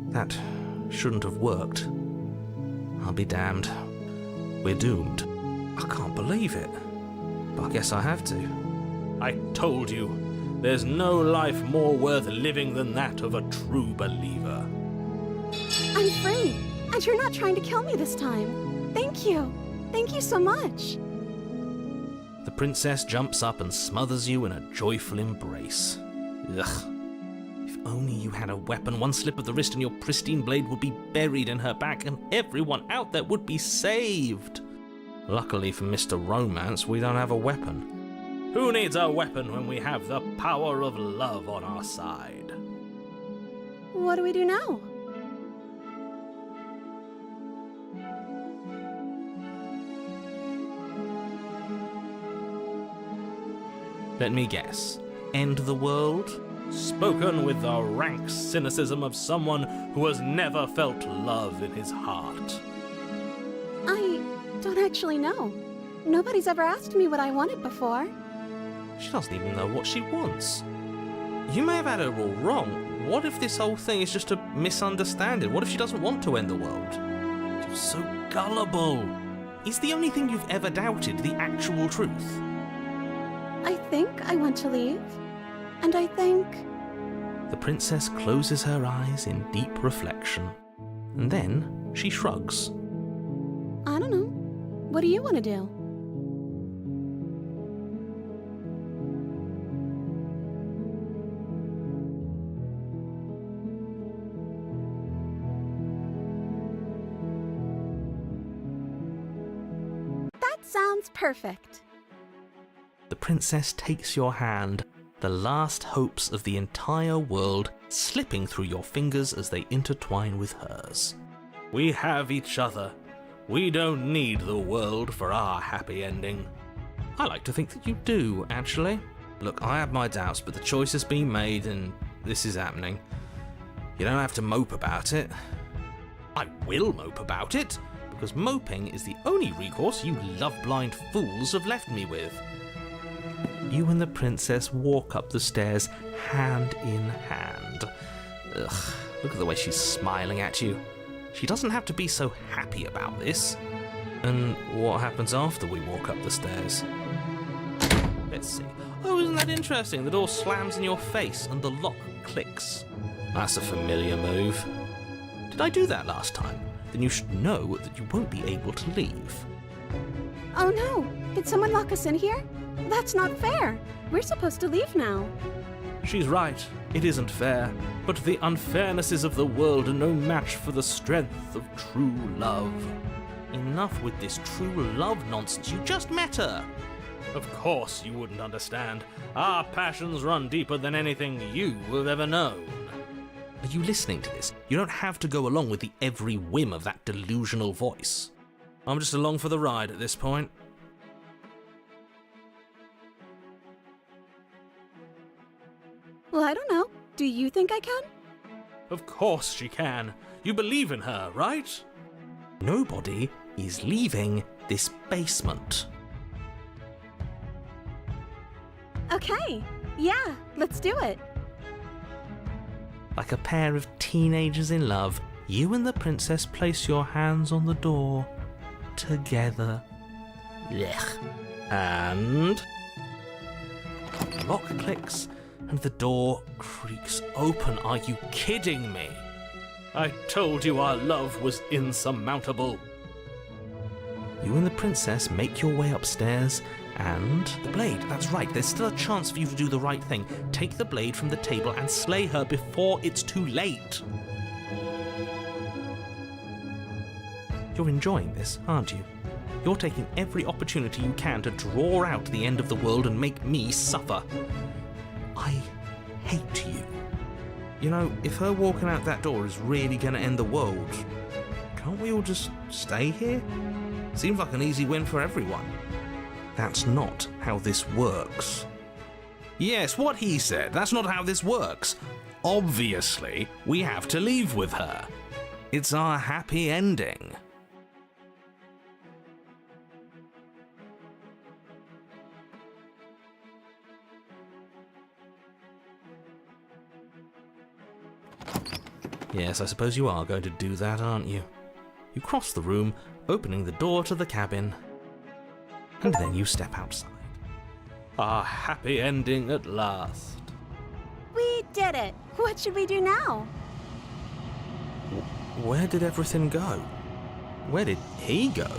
[SPEAKER 1] That shouldn't have worked. I'll be damned. We're doomed. I can't believe it. But I guess I have to. I told you, there's no life more worth living than that of a true believer.
[SPEAKER 2] I'm free, and you're not trying to kill me this time. Thank you. Thank you so much.
[SPEAKER 1] The princess jumps up and smothers you in a joyful embrace. Ugh. If only you had a weapon, one slip of the wrist and your pristine blade would be buried in her back and everyone out there would be saved. Luckily for Mr. Romance, we don't have a weapon. Who needs a weapon when we have the power of love on our side?
[SPEAKER 2] What do we do now?
[SPEAKER 1] Let me guess. End the world? Spoken with the rank cynicism of someone who has never felt love in his heart.
[SPEAKER 2] I don't actually know. Nobody's ever asked me what I wanted before.
[SPEAKER 1] She doesn't even know what she wants. You may have had her all wrong. What if this whole thing is just a misunderstanding? What if she doesn't want to end the world? You're so gullible. Is the only thing you've ever doubted the actual truth?
[SPEAKER 2] I think I want to leave. And I think...
[SPEAKER 1] The princess closes her eyes in deep reflection. And then she shrugs.
[SPEAKER 2] I don't know. What do you want to do? That sounds perfect.
[SPEAKER 1] The princess takes your hand, the last hopes of the entire world slipping through your fingers as they intertwine with hers. We have each other. We don't need the world for our happy ending. I like to think that you do, actually. Look, I have my doubts, but the choice has been made and this is happening. You don't have to mope about it. I will mope about it, because moping is the only recourse you love-blind fools have left me with. You and the princess walk up the stairs, hand in hand. Ugh, look at the way she's smiling at you. She doesn't have to be so happy about this. And what happens after we walk up the stairs? Let's see. Oh, isn't that interesting? The door slams in your face and the lock clicks. That's a familiar move. Did I do that last time? Then you should know that you won't be able to leave.
[SPEAKER 2] Oh no! Did someone lock us in here? That's not fair. We're supposed to leave now.
[SPEAKER 1] She's right. It isn't fair. But the unfairnesses of the world are no match for the strength of true love. Enough with this true love nonsense. You just met her. Of course you wouldn't understand. Our passions run deeper than anything you have ever known. Are you listening to this? You don't have to go along with the every whim of that delusional voice. I'm just along for the ride at this point.
[SPEAKER 2] Well, I don't know. Do you think I can?
[SPEAKER 1] Of course she can. You believe in her, right? Nobody is leaving this basement.
[SPEAKER 2] Okay. Yeah, let's do it.
[SPEAKER 1] Like a pair of teenagers in love, you and the princess place your hands on the door together. Blech. And the lock clicks and the door creaks open. Are you kidding me? I told you our love was insurmountable. You and the princess make your way upstairs, and the blade, that's right, there's still a chance for you to do the right thing. Take the blade from the table and slay her before it's too late. You're enjoying this, aren't you? You're taking every opportunity you can to draw out the end of the world and make me suffer. I hate you. You know, if her walking out that door is really going to end the world, can't we all just stay here? Seems like an easy win for everyone. That's not how this works. Yes, what he said. That's not how this works. Obviously, we have to leave with her. It's our happy ending. Yes, I suppose you are going to do that, aren't you? You cross the room, opening the door to the cabin, and then you step outside. Our happy ending at last.
[SPEAKER 2] We did it. What should we do now?
[SPEAKER 1] Where did everything go? Where did he go?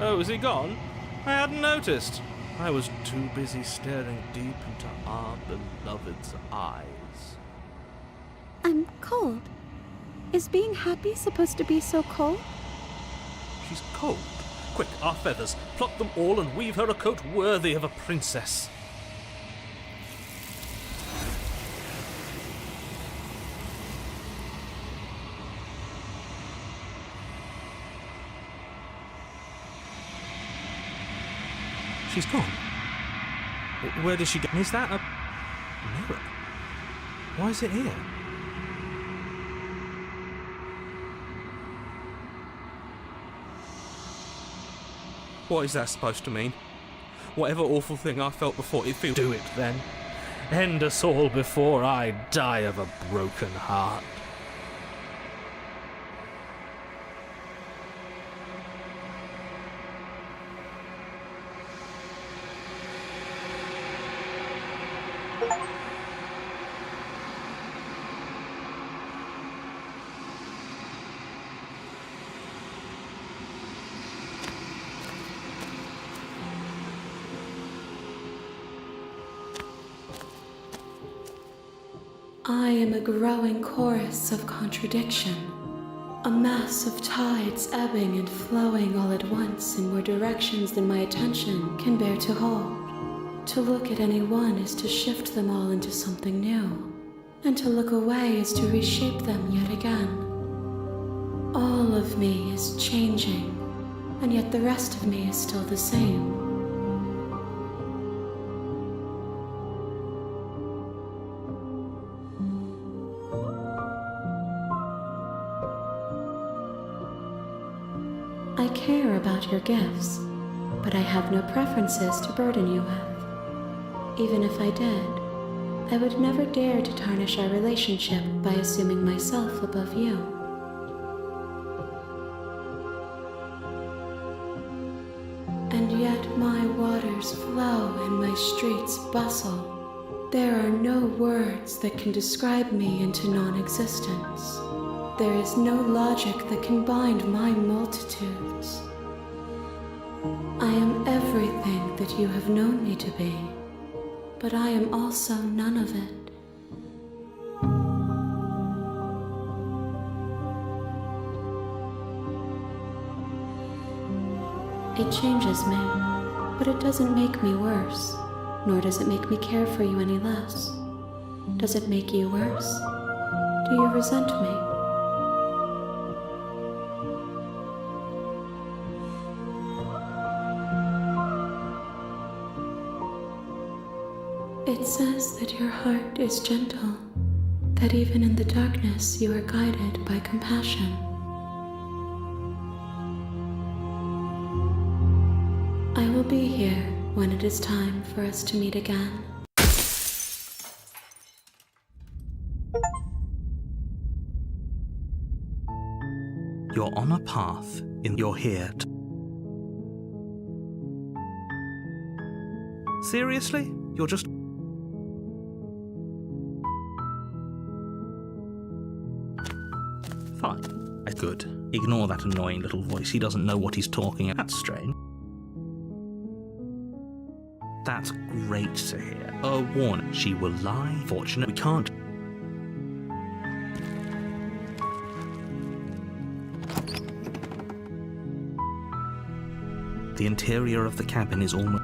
[SPEAKER 1] Oh, is he gone? I hadn't noticed. I was too busy staring deep into our beloved's eyes.
[SPEAKER 2] I'm cold. Is being happy supposed to be so cold?
[SPEAKER 1] She's cold. Quick, our feathers. Pluck them all and weave her a coat worthy of a princess. She's gone. Where did she go? Is that a mirror? Why is it here? What is that supposed to mean? Whatever awful thing I felt before, it feels... Do it then. End us all before I die of a broken heart.
[SPEAKER 3] I am a growing chorus of contradiction, a mass of tides ebbing and flowing all at once in more directions than my attention can bear to hold. To look at any one is to shift them all into something new, and to look away is to reshape them yet again. All of me is changing, and yet the rest of me is still the same. I care about your gifts, but I have no preferences to burden you with. Even if I did, I would never dare to tarnish our relationship by assuming myself above you. And yet my waters flow and my streets bustle. There are no words that can describe me into non-existence. There is no logic that can bind my multitudes. I am everything that you have known me to be, but I am also none of it. It changes me, but it doesn't make me worse, nor does it make me care for you any less. Does it make you worse? Do you resent me? It says that your heart is gentle, that even in the darkness you are guided by compassion. I will be here when it is time for us to meet again.
[SPEAKER 1] You're on a path in your here. Seriously? You're just... Fine. Good. Ignore that annoying little voice. He doesn't know what he's talking about. That's strange. That's great to hear. A warning. She will lie. Fortunate we can't... The interior of the cabin is almost...